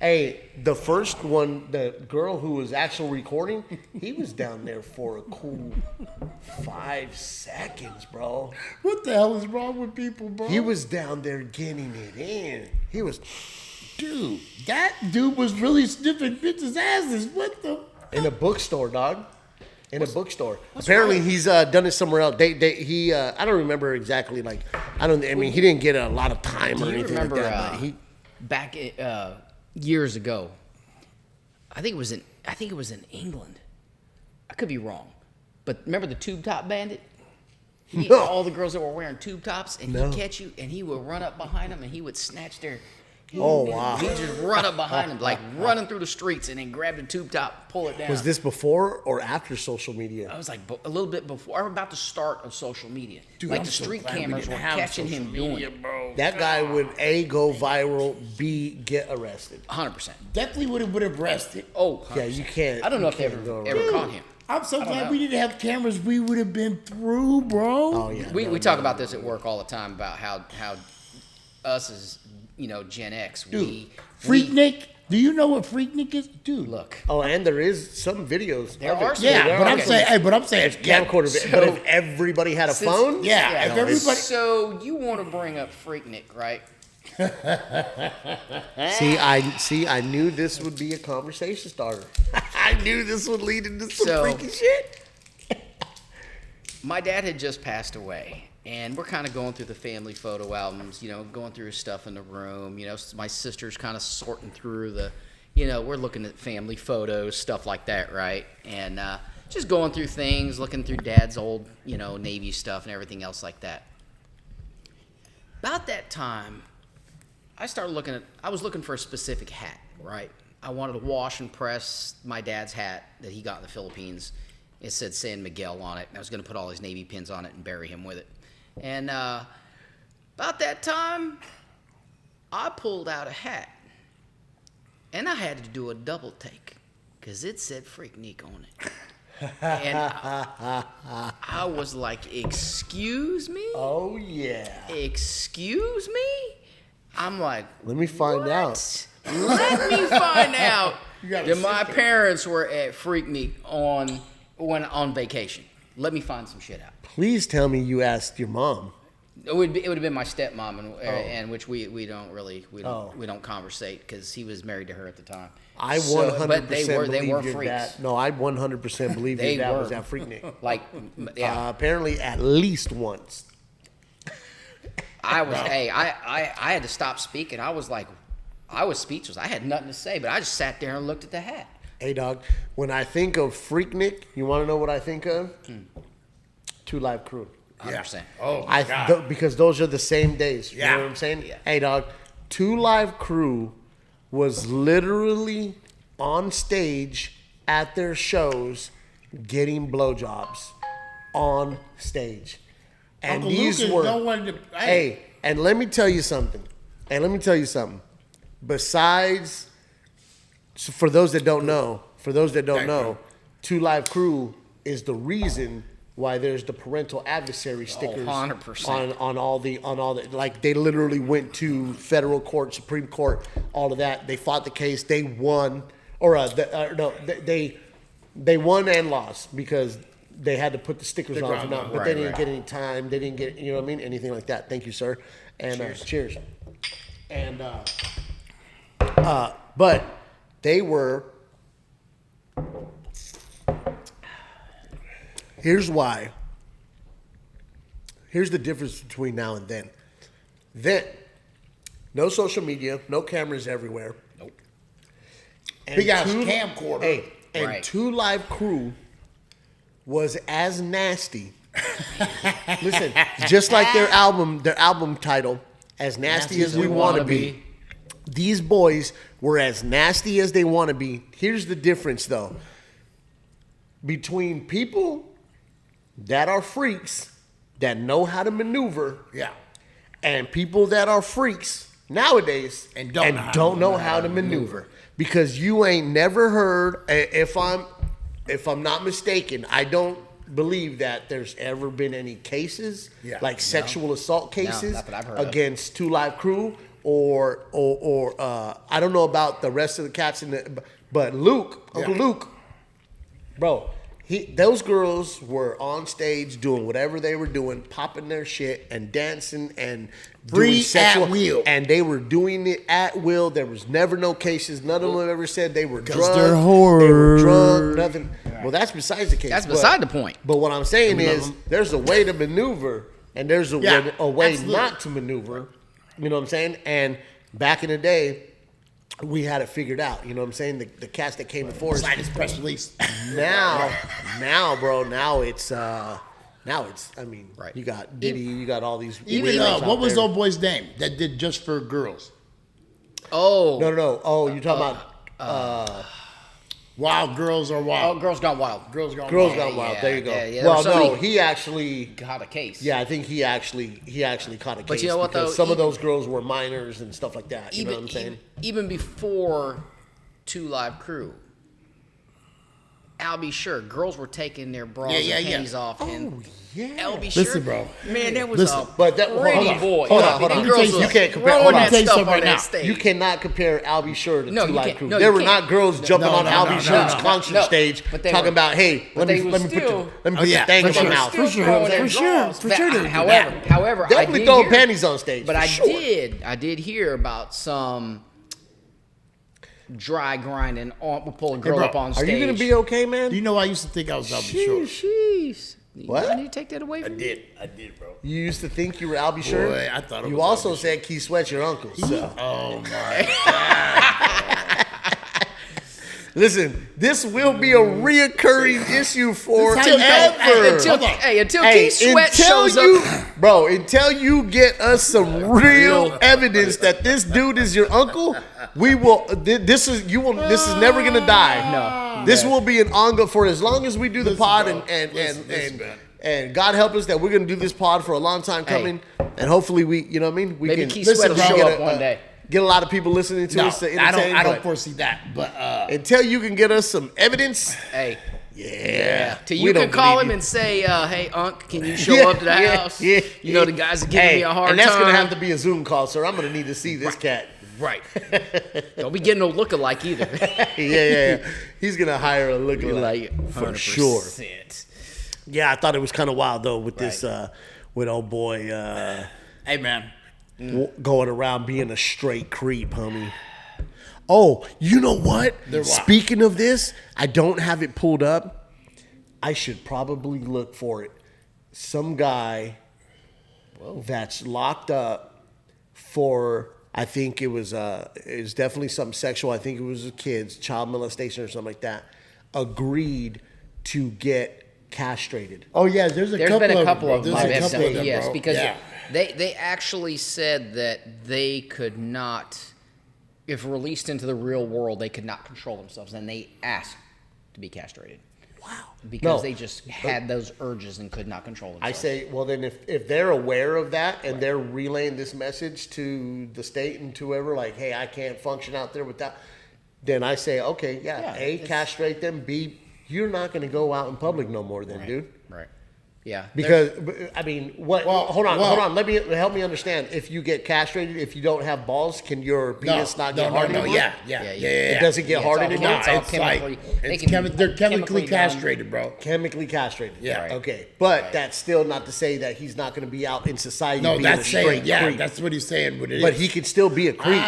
Hey, the first one, the girl who was actually recording, he was down there for a cool 5 seconds, bro. What the hell is wrong with people, bro? He was down there getting it in. He was, Dude, that dude was really sniffing bitches' asses. What the? in a bookstore, dog. In a bookstore. Apparently, he's done it somewhere else. He, I don't remember exactly. Like, I mean, he didn't get a lot of time or Do you anything remember like that. But he, back years ago? I think it was in England. I could be wrong, but remember the tube top bandit? No. All the girls that were wearing tube tops, and No. he'd catch you, and he would run up behind them, and he would snatch their. Oh, wow. He'd just run up behind them, like running through the streets, and then grab the tube top, pull it down. was this before or after social media? I was like a little bit before, or about the start of social media. Dude, like I'm the so street glad we cameras didn't were have catching social him doing media, it. bro. That guy would A, go viral, B, get arrested. 100%. Definitely would have arrested. Oh, Yeah, you can't. I don't know you if they can't go ever around. caught him. I'm so don't glad know. we didn't have cameras. We would have been through, bro. Oh, yeah. We talk about this at work all the time about how us as Gen X, Dude, we Freaknik. Do you know what Freaknik is, dude? look. Oh, and there is some videos. There of it. are some- Yeah, there but are- I'm okay. saying, Camcorder. So- But if everybody had a Since- phone, yeah, if everybody. So you want to bring up Freaknik, right? I knew this would be a conversation starter. I knew this would lead into some So- freaky shit. My dad had just passed away, and we're kind of going through the family photo albums, going through his stuff in the room. My sister's kind of sorting through we're looking at family photos, stuff like that, right? And just going through things, looking through Dad's old, Navy stuff and everything else like that. About that time, I was looking for a specific hat, right? I wanted to wash and press my dad's hat that he got in the Philippines. It said San Miguel on it, and I was going to put all his Navy pins on it and bury him with it. And about that time, I pulled out a hat, and I had to do a double take because it said Freaknik on it. And I was like, excuse me? Oh yeah. Excuse me? I'm like, Let me find what? out. Let me find out got a that my parents were at Freaknik on vacation. Let me find some shit out. Please tell me you asked your mom. It would have been my stepmom, and which we don't conversate because he was married to her at the time. I 100% but they were believe your freaks. dad. No, I 100% believe They your dad was were. at Freaknik. Like, yeah, Apparently, at least once. I was. Hey, I had to stop speaking. I was speechless. I had nothing to say, but I just sat there and looked at the hat. Hey, dog. When I think of Freaknik, you want to know what I think of? 2 Live Crew. 100%. Oh, my God. Because those are the same days. You Yeah. know what I'm saying? Yeah. Hey, dog. 2 Live Crew was literally on stage at their shows getting blowjobs on stage. And Uncle these Lucas were. don't want to. Hey, and let me tell you something. Besides, so for those that don't know, 2 Live Crew is the reason why there's the parental adversary stickers 100%. on all the like they literally went to federal court, Supreme Court, all of that. They fought the case, they won, they won and lost because they had to put the stickers on for now, but they didn't get any time. They didn't get, you know what I mean, anything like that. Thank you, sir. And cheers. And but they were. Here's why. Here's the difference between now and then. Then, no social media, no cameras everywhere. Nope. And Big ass camcorder. Hey, and Right. 2 Live Crew was as nasty. Listen, just like their album title, As Nasty as We Wanna Be. These boys were as nasty as they want to be. Here's the difference, though. Between people that are freaks, that know how to maneuver, Yeah. and people that are freaks nowadays And don't know how to maneuver. Because you ain't never heard, if I'm not mistaken, I don't believe that there's ever been any cases, Yeah. like sexual assault cases not that I've heard of. against 2 Live Crew or I don't know about the rest of the cats but Luke, Uncle Luke, bro. Those girls were on stage doing whatever they were doing, popping their shit and dancing and doing sexual, at will. and they were doing it at will. There was never no cases. None of them ever said they were drunk. they're They were drunk. Nothing. Well, that's besides the case. That's beside the point. But what I'm saying is, there's a way to maneuver, and there's a way absolutely. not to maneuver. You know what I'm saying? And back in the day, we had it figured out. You know what I'm saying? The cast that came before us. Sign this press release. Now, bro. Now it's. I mean, Right. you got Diddy. You got all these. Even weirdos out what was the there. old boy's name that did Just for Girls? Oh. No. Oh, you're talking about. Wild Girls Are Oh, Wild. Girls Gone Wild. Girls Gone Girls Wild. Gone Wild. yeah, There you go. yeah, yeah, Well, there was no, somebody- he actually. Got a case. Yeah, I think he actually caught a case. But you know what, because though? some of those girls were minors and stuff like that. You know what I'm saying? Even before 2 Live Crew, I'll be sure girls were taking their bras and panties off. And I'll be sure. Listen, bro. Man, there was Listen, a but that- hold pretty on, boy. hold on, Yeah, hold on. these You girls can't was compare- throwing hold on. that Let me tell you stuff something on right that now. stage. You cannot compare Albie Shirt to No, Two you Live can't. Crew. No, There you were can't. not girls jumping No, on no, Albie no, Shirt's no, no. concert No, stage but they talking were- about, hey, but let me they put were the still- let me put the yeah, thing for in my sure, mouth. for sure. Throwing their For sure, draws. for sure they would do However, Definitely I did throwing hear, panties on stage. But for I sure. did hear about some dry grinding on pull a girl bro, up on Are stage. you gonna be okay, man? Do you know I used to think I was Albie Short? Jeez. What? I need to take that away from you. I did, bro. You used to think you were Albie Shirt? Boy, I thought it You was also Albie said Keith Sweat's your uncle. So. Oh my! Listen, this will be a reoccurring issue for This how you ever. feel. Until Keith Sweat until shows you, up. bro, until you get us some real evidence that this dude is your uncle, we will. This is never gonna die. No. This will be an ongoing for as long as we do the Listen, pod, bro. and Listen, man. and God help us that we're gonna do this pod for a long time coming, and hopefully we, you know what I mean. We Maybe can Keith Sweat will get show a- up one day. Get a lot of people listening to No, us. To I entertain, don't but foresee that. But until you can get us some evidence. Hey. Yeah. Till We you don't can call believe him you. and say, hey, Unc, can you show up to the house? You know, the guys are giving me a hard and that's time. gonna have to be a Zoom call, sir. I'm gonna need to see this cat. Right. Don't be getting no lookalike either. Yeah. He's gonna hire a lookalike Like, for 100%. sure. Yeah, I thought it was kind of wild though with this, Right. with old boy hey, man. going around being a straight creep, homie. Oh, you know what? Speaking of this, I don't have it pulled up. I should probably look for it. Some guy that's locked up for, I think it was definitely something sexual. I think it was kids, child molestation or something like that. Agreed to get castrated. Oh yeah, there's Been a couple of them. them. There's a couple of them, Yes, bro. because Yeah. they actually said that they could not, if released into the real world, they could not control themselves, and they asked to be castrated. Wow. Because No. they just had those urges and could not control themselves. I say, well, then if they're aware of that and they're relaying this message to the state and to whoever, like, hey, I can't function out there without, then I say, okay, Yeah, A, it's- castrate them. B, you're not going to go out in public no more then, dude. Right. Yeah. Because I mean, what? Well, hold on. Help me understand. If you get castrated, if you don't have balls, can your penis not get hard anymore? Yeah. It doesn't get hard it's all- anymore. it's all It's chemically. like they it's can they're chemically done. castrated, bro. Chemically castrated. Yeah. Right. Okay. But that's still not to say that he's not going to be out in society. No, being that's a straight saying, yeah, creep. that's what he's saying. What it But is. he can still be a creep.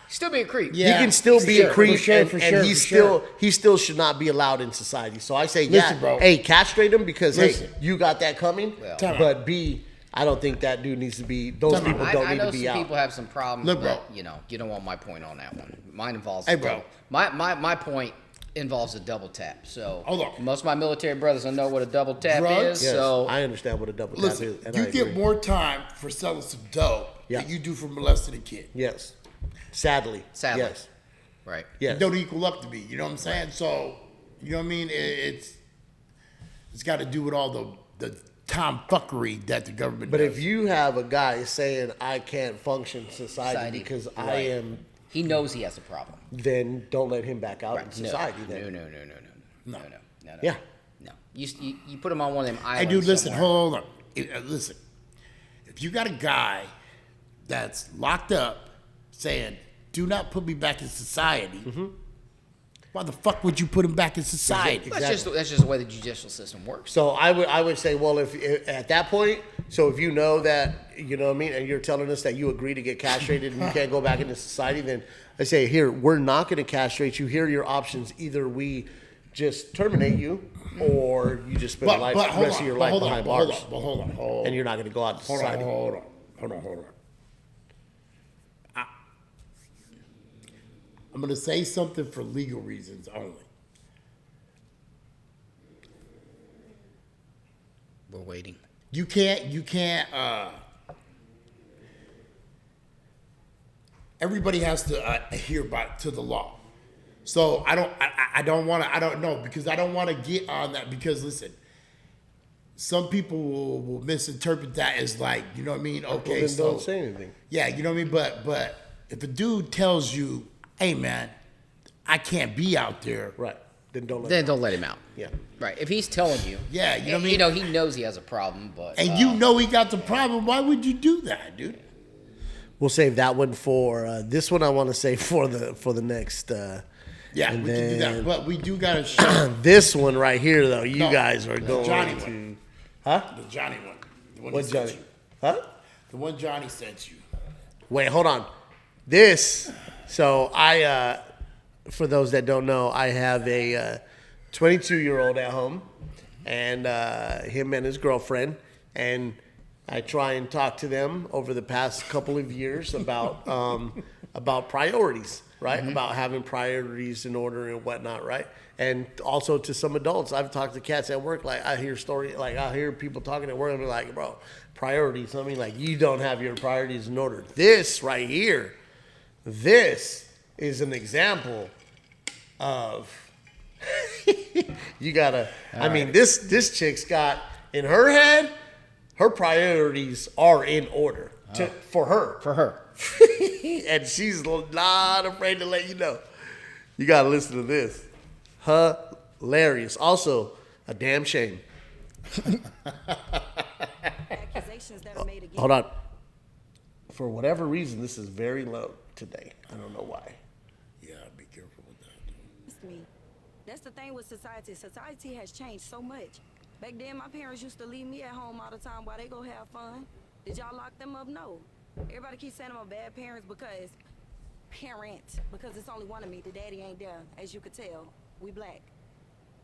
Still be a creep. Yeah. He can still be a creep, and for he still should not be allowed in society. So I say, Listen, bro. hey, castrate him because Listen. hey, you got that coming. Time But B, I don't think that dude needs to be. Those people don't I need know to be some out. people have some problems, Look, bro. but you don't want my point on that one. Mine involves Hey, bro. My point involves a double tap. So Hold on. most of my military brothers don't know what a double tap Drugs? is. Yes, So I understand what a double tap Listen, is, and you I get agree. more time for selling some dope Yeah. than you do for molesting a kid. Yes, sadly. Sadly. Yes. right. Yes. It don't equal up to me. You know what I'm saying? So, you know what I mean? It's got to do with all the tomfuckery that the government But does. if you have a guy saying I can't function in society because I Right. am, He knows he has a problem. then don't let him back out Right. in society. No. Then No. Yeah. No. You put him on one of them Hey, islands. dude, listen, somewhere. hold on. Listen, if you got a guy that's locked up saying, do not put me back in society, why the fuck would you put him back in society? Exactly. That's just the way the judicial system works. So I would say, well, if at that point, so if you know that, you know what I mean, and you're telling us that you agree to get castrated and you can't go back into society, then I say, here, we're not going to castrate you. Here are your options. Either we just terminate you, or you just spend the rest of your life behind bars. Hold on. And you're not going to go out to society. Hold on. I'm going to say something for legal reasons only. We're waiting. You can't, everybody has to adhere to the law. So I don't know, because I don't want to get on that, because listen, some people will misinterpret that as like, you know what I mean? Okay, well, then so don't say anything. Yeah, you know what I mean? But if a dude tells you, hey man, I can't be out there. Right. Then don't let him out. Yeah. Right. If he's telling you. Yeah, you know what I mean? You know, he knows he has a problem, but. And you know he got the problem. Why would you do that, dude? We'll save that one for this one. I want to save for the next. Yeah, and we can do then- that. But we do got to show This one right here, though, you No, guys are the going Johnny to. one. Huh? the Johnny one. The one What he sent Johnny? you. Huh? The one Johnny sent you. Wait, hold on. This. So I, for those that don't know, I have a 22-year-old at home, and him and his girlfriend, and I try and talk to them over the past couple of years about priorities, right? Mm-hmm. About having priorities in order and whatnot, right? And also to some adults, I've talked to cats at work. Like I hear people talking at work, and they're like, "Bro, priorities." I mean, like you don't have your priorities in order. This right here, this is an example of you gotta. I mean, this chick's got in her head, her priorities are in order for her. For her. And she's not afraid to let you know. You gotta listen to this. Hilarious. Also, a damn shame. Accusations that are made against Hold on. For whatever reason, this is very low today. I don't know why. Yeah, be careful with that. me. That's the thing with society. Society has changed so much. Back then, my parents used to leave me at home all the time while they go have fun. Did y'all lock them up? No. Everybody keeps saying I'm a bad parent because it's only one of me. The daddy ain't there, as you could tell. We black.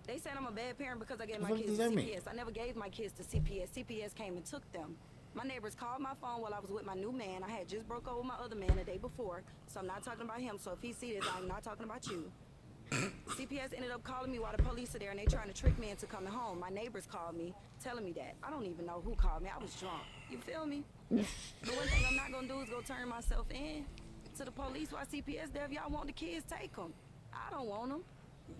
They said I'm a bad parent because I gave my What kids does to that mean? CPS. I never gave my kids to CPS. CPS came and took them. My neighbors called my phone while I was with my new man. I had just broke up with my other man the day before, so I'm not talking about him. So if he sees this, I'm not talking about you. CPS ended up calling me while the police are there, and they trying to trick me into coming home. My neighbors called me, telling me that. I don't even know who called me. I was drunk. You feel me? The one thing I'm not going to do is go turn myself in to the police while CPS there. If y'all want the kids, take them. I don't want them.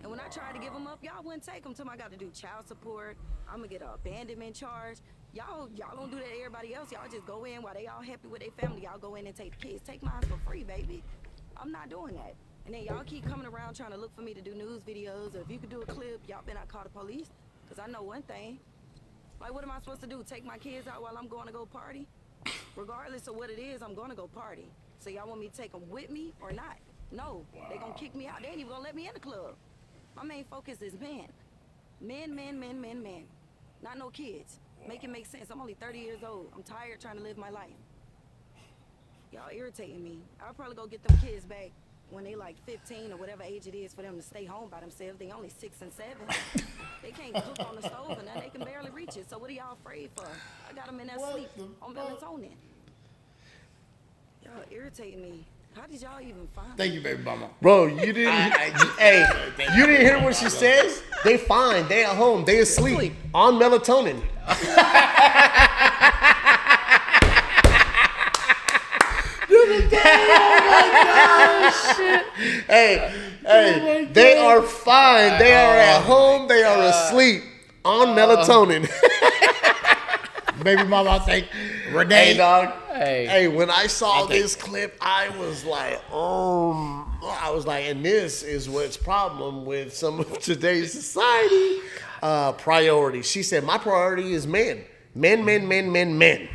And when I tried to give them up, y'all wouldn't take them. Till I got to do child support. I'm going to get an abandonment charge. Y'all don't do that to everybody else. Y'all just go in while they all happy with their family. Y'all go in and take the kids. Take mine for free, baby. I'm not doing that. And then y'all keep coming around trying to look for me to do news videos. Or if you could do a clip, y'all better not call the police. Because I know one thing. Like, what am I supposed to do? Take my kids out while I'm going to go party? Regardless of what it is, I'm going to go party. So y'all want me to take them with me or not? No. They're going to kick me out. They ain't even going to let me in the club. My main focus is men. Men. Not no kids. Make it make sense. I'm only 30 years old. I'm tired trying to live my life. Y'all irritating me. I'll probably go get them kids back when they like 15 or whatever age it is for them to stay home by themselves. They only 6 and 7. They can't cook on the stove and then they can barely reach it. So what are y'all afraid for? I got them in there sleep on melatonin. Y'all irritating me. How did y'all even find Thank you, baby mama. Bro, you didn't. Hey, you didn't hear what she says? They fine. They at home. They asleep on melatonin. Hey, they are fine. They are at home. They are asleep on melatonin. Baby mama, I think Renee. Hey, dog. Hey. Hey, when I saw this clip, I was like, and this is what's problem with some of today's society. Priorities. She said, my priority is men. Men.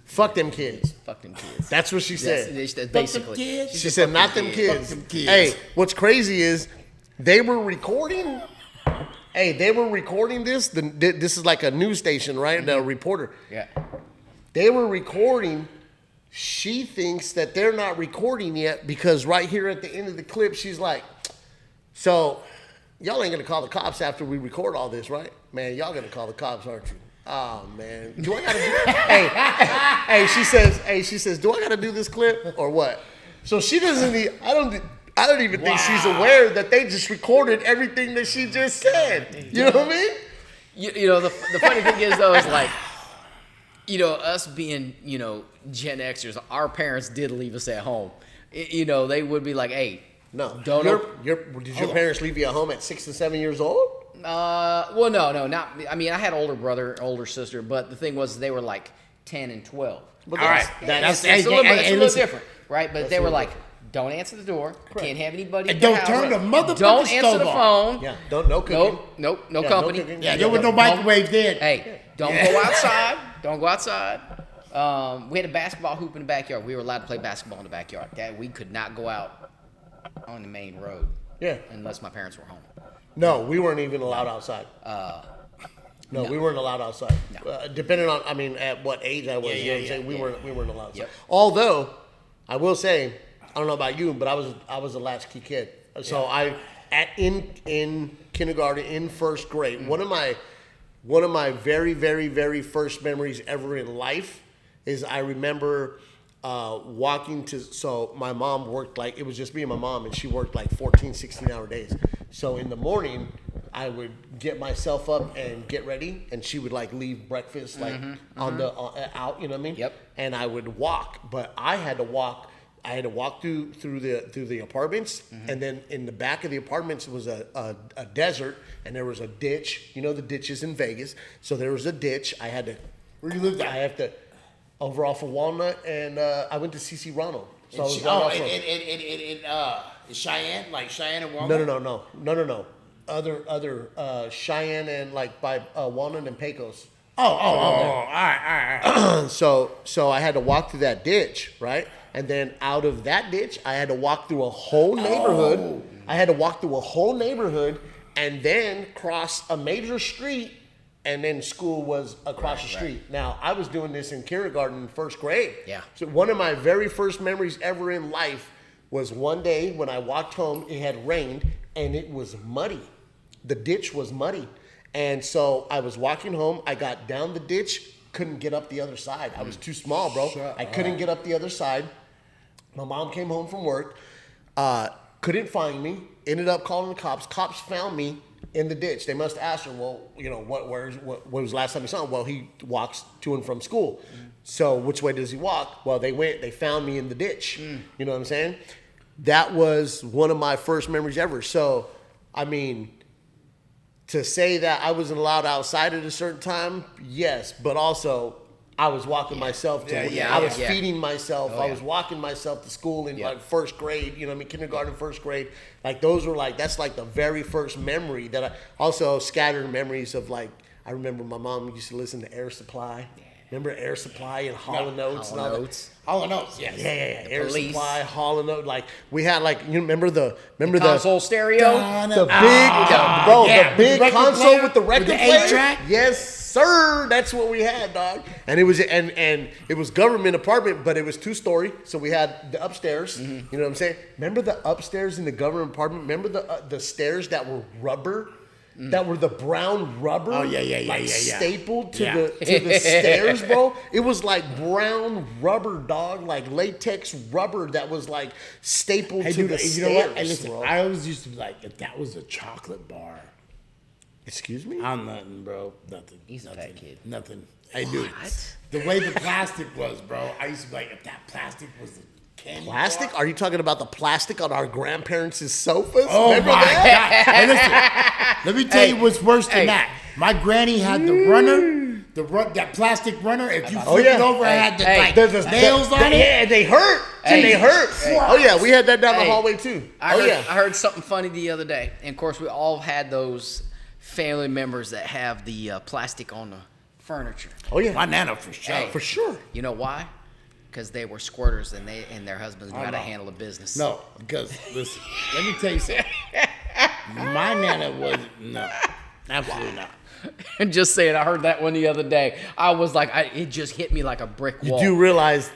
Fuck them kids. Fuck them kids. That's what she said. That's basically. kids. She said, not them kids. Fuck them kids. Hey, what's crazy is they were recording. Hey, they were recording this. This is like a news station, right? The reporter. Yeah. They were recording. She thinks that they're not recording yet because right here at the end of the clip, she's like, so y'all ain't going to call the cops after we record all this, right? Man, y'all going to call the cops, aren't you? Oh, man. Do I got to do she says, do I got to do this clip or what? So she doesn't I don't even think she's aware that they just recorded everything that she just said. You know what I mean? You know, the funny thing is, though, is like, you know, us being, you know, Gen Xers, our parents did leave us at home. You know, they would be like, hey, no. Don't did your parents leave you at home at 6 to 7 years old? Well, no, not. I mean, I had older brother, older sister, but the thing was, they were like 10 and 12. But All right, that's a little different, right? But they were like, don't answer the door. Correct. Can't have anybody. And don't turn the motherfucking Don't stove answer the phone. Yeah, no cooking. Nope, no Yeah, company. no cooking. Yeah, there was no microwave then. Hey, don't go outside. Don't go outside. We had a basketball hoop in the backyard. We were allowed to play basketball in the backyard. We could not go out on the main road. Yeah. Unless my parents were home. No, we weren't even allowed outside. No, we weren't allowed outside. No. Depending on, I mean, at what age I was, you know what I'm saying? We weren't allowed outside. Yep. Although, I will say, I don't know about you, but I was a latchkey kid. So in kindergarten, in first grade, one of my very, very, very first memories ever in life is I remember walking to, so my mom worked like, it was just me and my mom, and she worked like 14, 16-hour days. So in the morning, I would get myself up and get ready, and she would like leave breakfast like on the out, you know what I mean? Yep. And I would walk, but I had to walk through the apartments, and then in the back of the apartments was a desert, and there was a ditch. You know the ditches in Vegas, so there was a ditch. I had to. Where you lived at? I have to over off of Walnut, and I went to CC Ronald. So in Cheyenne, like Cheyenne and Walnut. No. Other Cheyenne and like by Walnut and Pecos. All right. So I had to walk through that ditch, right? And then out of that ditch, I had to walk through a whole neighborhood. I had to walk through a whole neighborhood and then cross a major street, and then school was across the street. Right. Now, I was doing this in kindergarten, first grade. Yeah. So one of my very first memories ever in life was one day when I walked home, it had rained, and it was muddy. The ditch was muddy. And so I was walking home. I got down the ditch, couldn't get up the other side. I was too small, bro. I couldn't get up the other side. My mom came home from work, couldn't find me, ended up calling the cops. Cops found me in the ditch. They must ask her, well, you know, what was the last time you saw him? Well, he walks to and from school. So which way does he walk? Well, they found me in the ditch. You know what I'm saying? That was one of my first memories ever. So, I mean, to say that I wasn't allowed outside at a certain time, yes, but also I was walking myself to I was feeding myself. I was walking myself to school in like first grade, you know what I mean, kindergarten, first grade. Like those were like, that's like the very first memory that I also scattered memories of like, I remember my mom used to listen to Air Supply. Remember Air Supply and Hall & Oates? Hall & Oates, yes. Yeah. Air Supply, Hall & Oates. Like we had like, you remember the console stereo? The big console with the record player. 8-track? Yes, sir. That's what we had, dog. And it was and it was government apartment, but it was 2-story. So we had the upstairs. You know what I'm saying? Remember the upstairs in the government apartment? Remember the stairs that were rubber? That were the brown rubber, stapled to the stairs, bro. It was like brown rubber, dog, like latex rubber that was like stapled to the stairs. You know what? And listen, bro. I always used to be like, if that was a chocolate bar. Excuse me? I'm nothing, bro. Nothing. He's a fat kid. Nothing. I do. The way the plastic was, bro. I used to be like, if that plastic was the candy Plastic? bar. Are you talking about the plastic on our grandparents' sofas? Oh Remember my that? God. Hey, listen, let me tell you what's worse than that. My granny had the runner, that plastic runner. If you flip it over, it had the nails on it. Yeah, they hurt. And they hurt. Oh, yeah, we had that down the hallway, too. I heard something funny the other day. And, of course, we all had those family members that have the plastic on the furniture. Oh yeah, My nana for sure. Hey. for sure. You know why? Because they were squirters and their husbands knew how to handle a business. No, because listen, let me tell you something. My nana was no, absolutely not. And just saying, I heard that one the other day. I was like, it just hit me like a brick wall. You do realize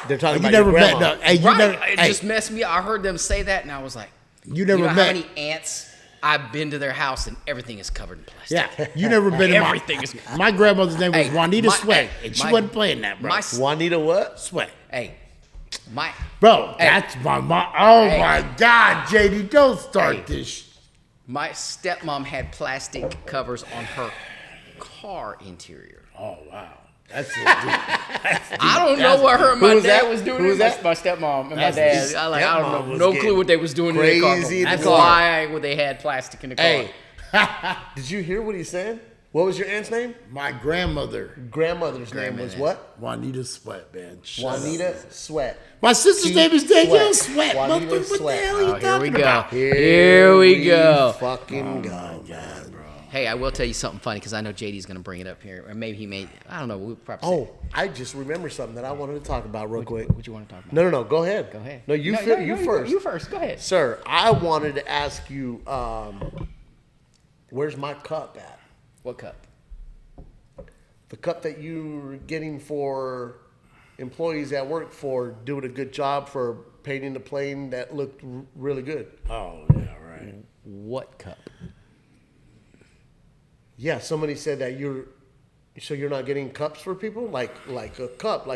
they're talking You about never your met. grandma. No, hey, you Right? never. It Hey, just messed me up. I heard them say that, and I was like, you never know met. how many aunts I've been to their house, and everything is covered in plastic. Yeah, you never been in Everything is. my grandmother's name was Hey, Juanita my- Sweat, hey, and she my- wasn't playing that, bro. Juanita what? Sweat. Hey, my Bro, Hey. that's my mom. Oh Hey. my God, JD, don't start Hey. this. my stepmom had plastic covers on her car interior. Oh wow, that's it. I don't know what her and my Who was dad that? was doing. Who was That's that? my stepmom and my That's dad. his I stepmom don't know, was no getting clue what they was doing in their car. crazy in That's the car. why they had plastic in the car. Hey, did you hear what he said? What was your aunt's name? My grandmother, Grandmother's name was what? Juanita Sweat, man. Shut up. Juanita Sweat. My sister's name is Danielle Sweat. Juanita Motherfucker, what the Sweat. hell are you Oh, here talking we go. about? Here we go. Fucking go, man. Hey, I will tell you something funny because I know JD's going to bring it up here, or maybe he may. I don't know. We'll probably. Oh, I just remembered something that I wanted to talk about real quick. What you want to talk about? No. Go ahead. Go ahead. No, you No, first. You first. Go ahead. Sir, I wanted to ask you, where's my cup at? What cup? The cup that you were getting for employees at work for doing a good job for painting the plane that looked really good. Oh yeah, right. What cup? Yeah, somebody said that you're not getting cups for people, like a cup,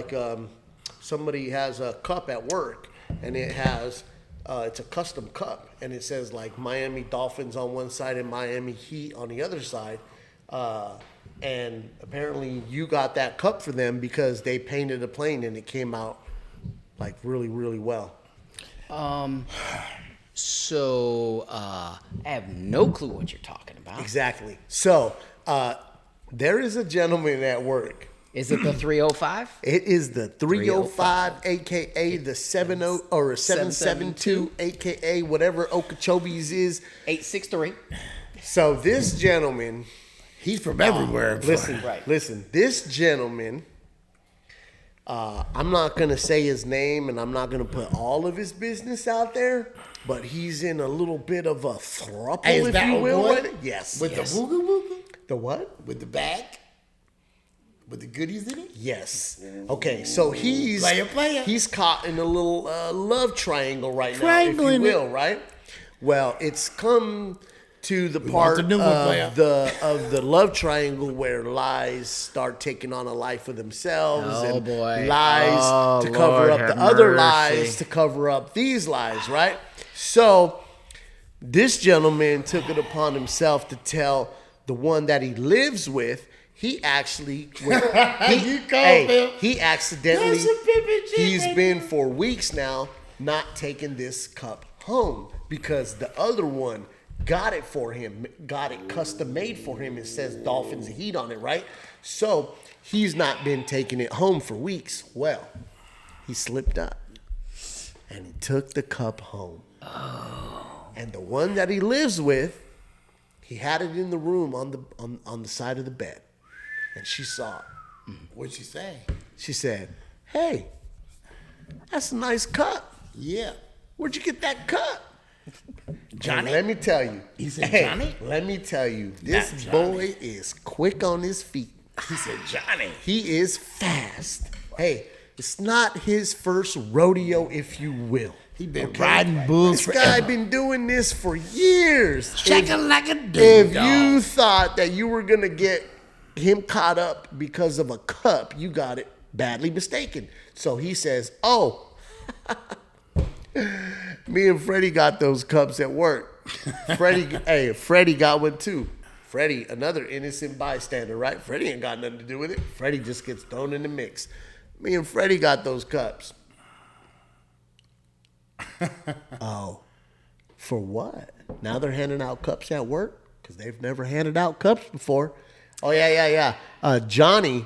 somebody has a cup at work and it has it's a custom cup and it says like Miami Dolphins on one side and Miami Heat on the other side, and apparently you got that cup for them because they painted a plane and it came out like really, really well. So I have no clue what you're talking about. Exactly. So there is a gentleman at work. Is it the 305? It is the 305, aka the 70 or 772, aka whatever Okeechobee's is. 863. So this gentleman, He's from everywhere. listen, Right. listen. This gentleman, I'm not gonna say his name, and I'm not gonna put all of his business out there, but he's in a little bit of a throuple, Hey, is if that you a will. boy? With it. Yes. With yes. the wooga wooga, The what? with the bag, with the goodies in it. Yes. Okay, so he's Player. he's caught in a little love triangle right Triangle now, if in you it. will, right? Well, it's come to the want part the new one, player. of the love triangle where lies start taking on a life of themselves, Oh, and boy. lies Oh, to cover Lord up the have other mercy. lies to cover up these lies, right? So this gentleman took it upon himself to tell the one that he lives with. He actually, You called him. he accidentally, That's a pimpin' shit, he's baby. been for weeks now not taking this cup home because the other one got it for him, got it custom made for him. It says Dolphins Heat on it, right? So he's not been taking it home for weeks. Well, he slipped up and he took the cup home. And the one that he lives with, he had it in the room on the side of the bed. And she saw it. What'd she say? She said, "Hey, that's a nice cup. Yeah. Where'd you get that cup?" Johnny? And let me tell you. He said, hey, "Johnny?" Let me tell you, this Not Johnny. boy is quick on his feet. He said, Johnny. He is fast. Hey, it's not his first rodeo, if you will. He been riding bulls This forever. guy been doing this for years. Shaking like a dog. If you thought that you were gonna get him caught up because of a cup, you got it badly mistaken. So he says, "Oh, me and Freddie got those cups at work." Freddie got one too. Freddie, another innocent bystander, right? Freddie ain't got nothing to do with it. Freddie just gets thrown in the mix. Me and Freddie got those cups. Oh, for what? Now they're handing out cups at work because they've never handed out cups before. Oh yeah. Johnny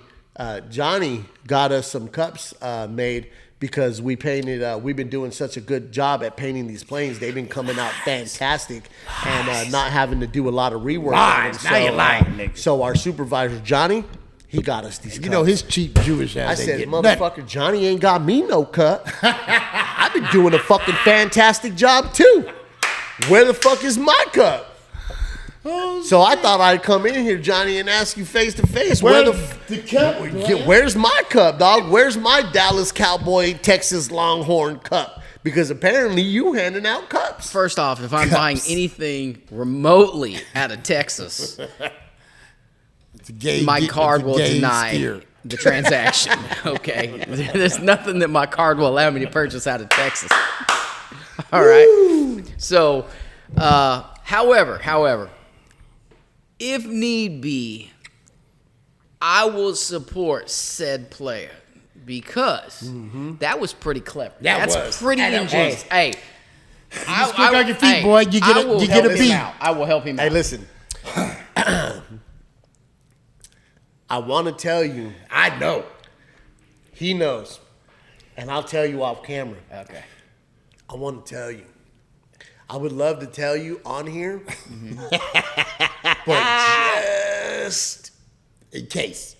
got us some cups made because we painted. We've been doing such a good job at painting these planes. They've been coming out fantastic and not having to do a lot of rework on them. Lies. Now you're lying, nigga. So our supervisor Johnny, He got us these cups. You know his cheap Jewish ass. I ain't said, getting motherfucker, nothing. Johnny ain't got me no cup. I've been doing a fucking fantastic job too. Where the fuck is my cup? So I thought I'd come in here, Johnny, and ask you face to face. Where's the cup? Where's my cup, dog? Where's my Dallas Cowboy Texas Longhorn cup? Because apparently you handing out cups. First off, if I'm buying anything remotely out of Texas, my card will deny the transaction. Okay, there's nothing that my card will allow me to purchase out of Texas. All right. So, however, if need be, I will support said player because that was pretty clever. That's pretty ingenious. Hey, Just quick on your feet, boy. You get a beat. I will help him out. Hey, listen. I want to tell you. I know. He knows. And I'll tell you off camera. Okay. I want to tell you. I would love to tell you on here. But just In case.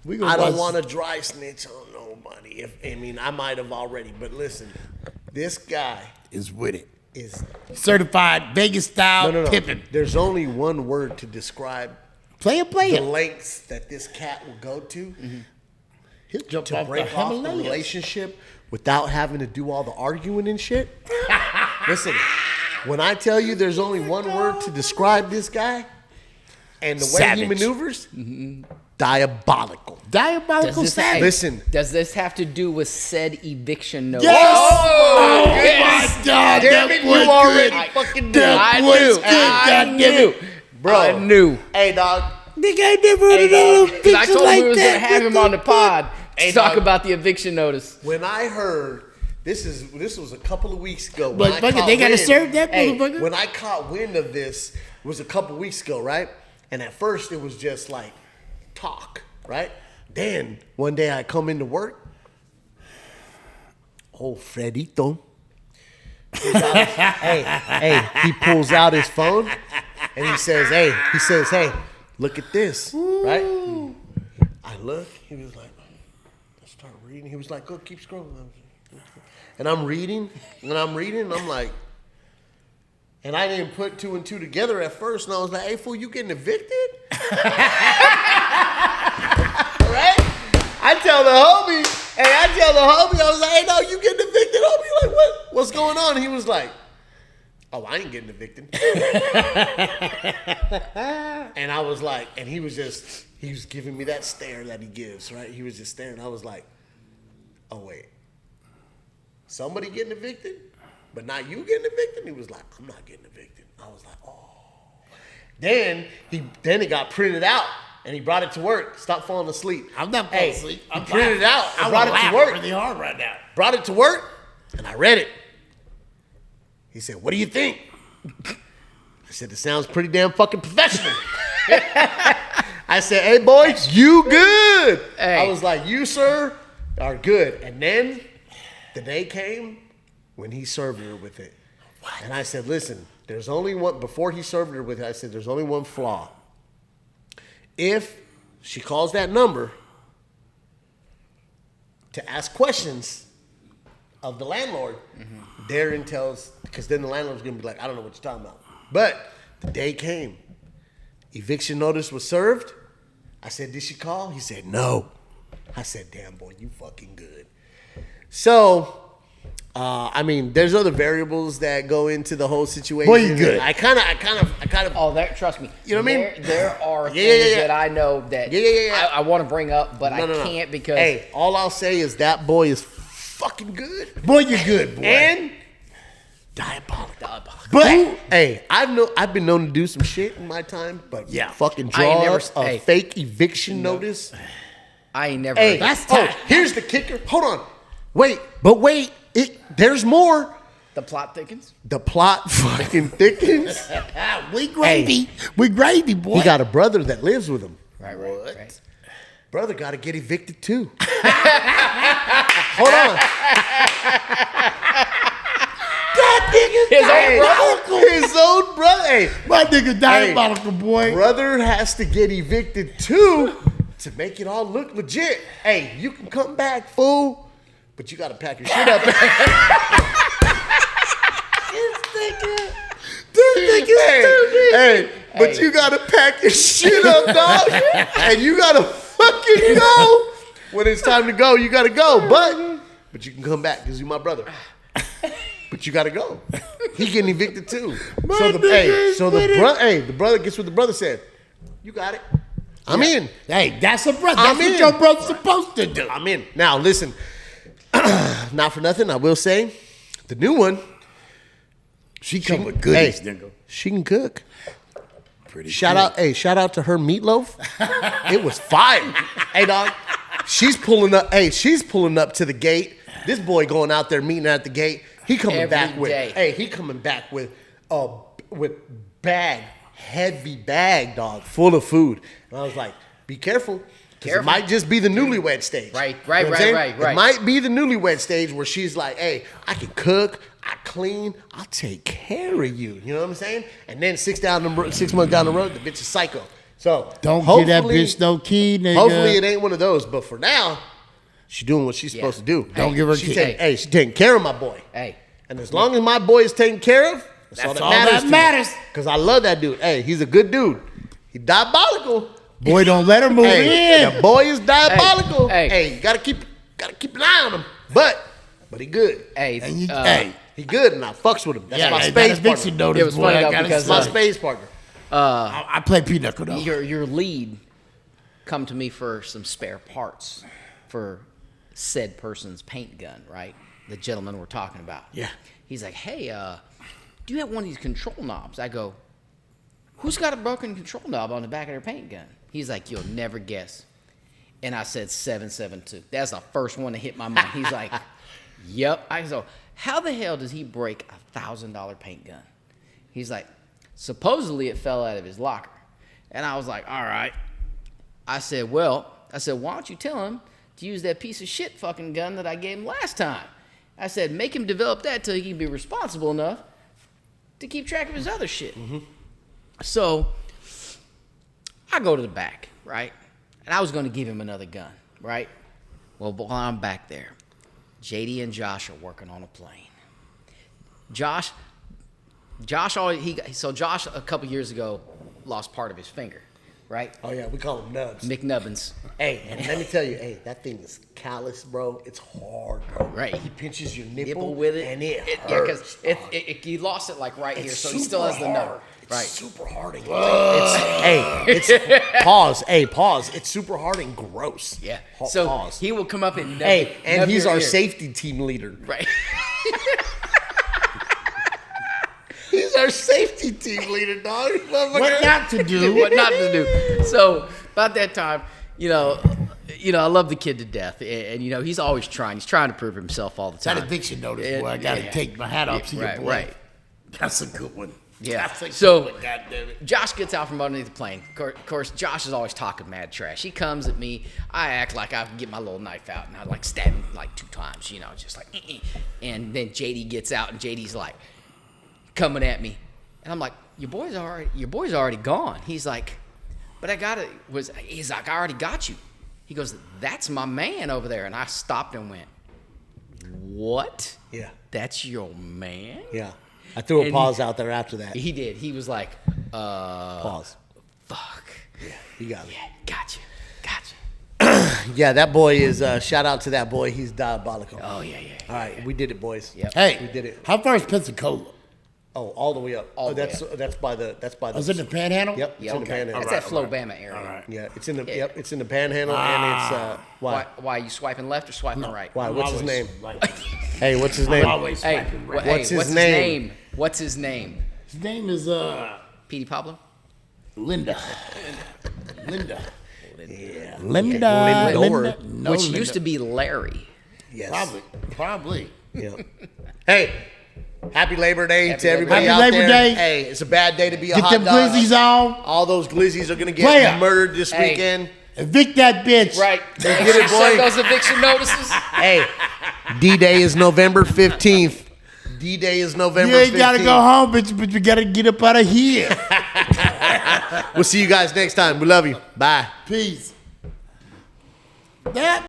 I don't want to dry snitch on nobody. I might have already. But listen, this guy Is with it. is... Certified Vegas style No. pimping. There's only one word to describe Player. the lengths that this cat will go to He'll jump to off break the off the Himalayas. relationship without having to do all the arguing and shit. Listen, when I tell you there's only one word to describe this guy and the way Savage. he maneuvers, diabolical. Diabolical savage. Listen, Does this have to do with said eviction notice? Yes! Oh, my God. damn that it, boy you already good. fucking knew. That I boy's knew. good, I goddamn knew. it. bro. I knew. Hey, dog. Nigga, I never heard of no Because I picture told him like we was that. going to have him on the pod Hey, to talk dog. about the eviction notice. When I heard this was a couple of weeks ago. But when I fuck it, caught they gotta wind- serve that motherfucker? When I caught wind of this, it was a couple of weeks ago, right? And at first it was just like talk, right? Then one day I come into work. Oh, Fredito. He pulls out his phone and he says, hey, look at this, right? I look, he was like, I start reading. He was like, go, keep scrolling. And I'm reading, and I'm like, and I didn't put two and two together at first, and I was like, hey, fool, you getting evicted? Right? I tell the homie, I was like, hey, no, you getting evicted? Homie, like, what's going on? He was like, oh, I ain't getting evicted. And I was like, and he was giving me that stare that he gives, right? He was just staring. I was like, oh, wait. Somebody getting evicted, but not you getting evicted? He was like, I'm not getting evicted. I was like, oh. Then it got printed out, and he brought it to work. Stop falling asleep. I'm not falling asleep. He printed it out. I brought it to work. really hard right now. Brought it to work, and I read it. He said, what do you think? I said, it sounds pretty damn fucking professional. I said, hey, boys, you good. Hey. I was like, you, sir, are good. And then the day came when he served her with it. What? And I said, listen, there's only one, before he served her with it, I said, there's only one flaw. If she calls that number to ask questions of the landlord, Darren tells, because then the landlord's going to be like, I don't know what you're talking about. But the day came. Eviction notice was served. I said, did she call? He said, no. I said, damn, boy, you fucking good. So, there's other variables that go into the whole situation. Boy, you good. I kind of. Oh, trust me. You know what I mean? There are things that I know that I want to bring up, but I can't because. Hey, all I'll say is that boy is fucking good. Boy, you're good, boy. And diabolical. But hey, I've been known to do some shit in my time, but fucking draw up a fake eviction notice. I ain't never. Hey, that's tight. Here's the kicker. Hold on. Wait. There's more. The plot thickens. The plot fucking thickens. We gravy. We gravy, boy. He got a brother that lives with him. Right. Brother got to get evicted too. Hold on. That nigga His own brother. His own brother. Hey, My nigga diabolical, boy. brother has to get evicted too to make it all look legit. Hey, you can come back, fool, but you got to pack your shit up. Hey, but you got to pack your shit up, dog, and you got to fucking go. When it's time to go, you got to go, but you can come back because you're my brother. But you got to go. He getting evicted too. The brother gets what the brother said. You got it. I'm in. Hey, that's a brother. That's what your brother's supposed to do. I'm in. Now, listen. Not for nothing, I will say, the new one, She come with goodies, nigga. she can cook. Pretty Shout out to her meatloaf. It was fire. Hey, dog. She's pulling up. Hey, she's pulling up to the gate. This boy going out there meeting at the gate. He coming Every back with. day. Hey, he coming back with heavy bag, dog, full of food. And I was like, be careful. 'Cause it might just be the newlywed stage. Right. You know what I'm saying? It might be the newlywed stage where she's like, hey, I can cook, I clean, I'll take care of you. You know what I'm saying? And then 6 months down the road, the bitch is psycho. So Don't give that bitch no key, nigga. Hopefully it ain't one of those. But for now, she's doing what she's supposed to do. Don't give her a key. She's taking care of my boy. Hey. And as long as my boy is taken care of, that's all that matters. Because I love that dude. Hey, he's a good dude. He's diabolical. Boy, don't let her move in. The boy is diabolical. Hey. You gotta keep an eye on him. But he good. Hey, He good, and I fucks with him. That's my space partner. It was funny though because My space partner. I play pinochle though. your lead come to me for some spare parts for said person's paint gun, right? The gentleman we're talking about. Yeah. He's like, hey, do you have one of these control knobs? I go, who's got a broken control knob on the back of their paint gun? He's like, you'll never guess. And I said 772. That's the first one that hit my mind. He's like, yep. I go, how the hell does he break a $1,000 paint gun? He's like, supposedly it fell out of his locker. And I was like, all right. I said, why don't you tell him to use that piece of shit fucking gun that I gave him last time? I said, make him develop that till he can be responsible enough to keep track of his other shit. Mm-hmm. So I go to the back, right? And I was going to give him another gun, right? Well, while I'm back there, JD and Josh are working on a plane. Josh a couple years ago lost part of his finger, right? Oh yeah, we call him Nubs. McNubbins. Hey, and let me tell you, that thing is callous, bro. It's hard, bro. Right. He pinches your nipple with it, and it hurts. Yeah, because he lost it like right here, so he still has the nerve. Right. It's super hard. Pause. It's super hard and gross. Yeah. Pause. He will come up and and he's our safety team leader. Right. He's our safety team leader, dog. What not to do? What not to do. So about that time, I love the kid to death, and he's always trying. He's trying to prove himself all the time. That eviction notice, boy. I gotta take my hat off to you, boy. Right. That's a good one. Yeah. That's a good So one, goddammit. Josh gets out from underneath the plane. Of course, Josh is always talking mad trash. He comes at me. I act like I can get my little knife out, and I like stab him like 2 times. Just like. And then JD gets out, and JD's like coming at me, and I'm like, your boy's already gone. He's like, but he's like, I already got you. He goes, that's my man over there. And I stopped and went, what? Yeah. That's your man? Yeah. I threw a pause out there after that. He did. He was like, Pause. Fuck. Yeah, you got me. Yeah, gotcha. Yeah, that boy is, shout out to that boy. He's diabolical. Oh, yeah. All right, we did it, boys. Yep. Hey, we did it. How far is Pensacola? Oh, all the way up. That's by the. Was it the Panhandle? Yep. It's in the Panhandle. That's that Flobama area. All right. Yeah, it's in the. Yep, it's in the Panhandle, and it's Why are you swiping left or swiping right? Why? What's his name? Right. Hey, what's his name? Always Hey, swiping right. What's his name? What's his name? His name is Petey Pablo? Linda. Yeah. Linda. No, Which Linda. used to be Larry. Yes. Probably. Yeah. Hey, happy Labor Day to everybody Happy out Labor there. Day. Hey, it's a bad day to be a Get hot them dog. glizzies on. All those glizzies are gonna get Player. murdered this Hey. weekend. Evict that bitch. Right. They get it, Send boy. those eviction notices. Hey, D-Day is November 15th. D-Day is November You ain't 15th. gotta go home, bitch, but you gotta get up out of here. We'll see you guys next time. We love you. Bye. Peace. That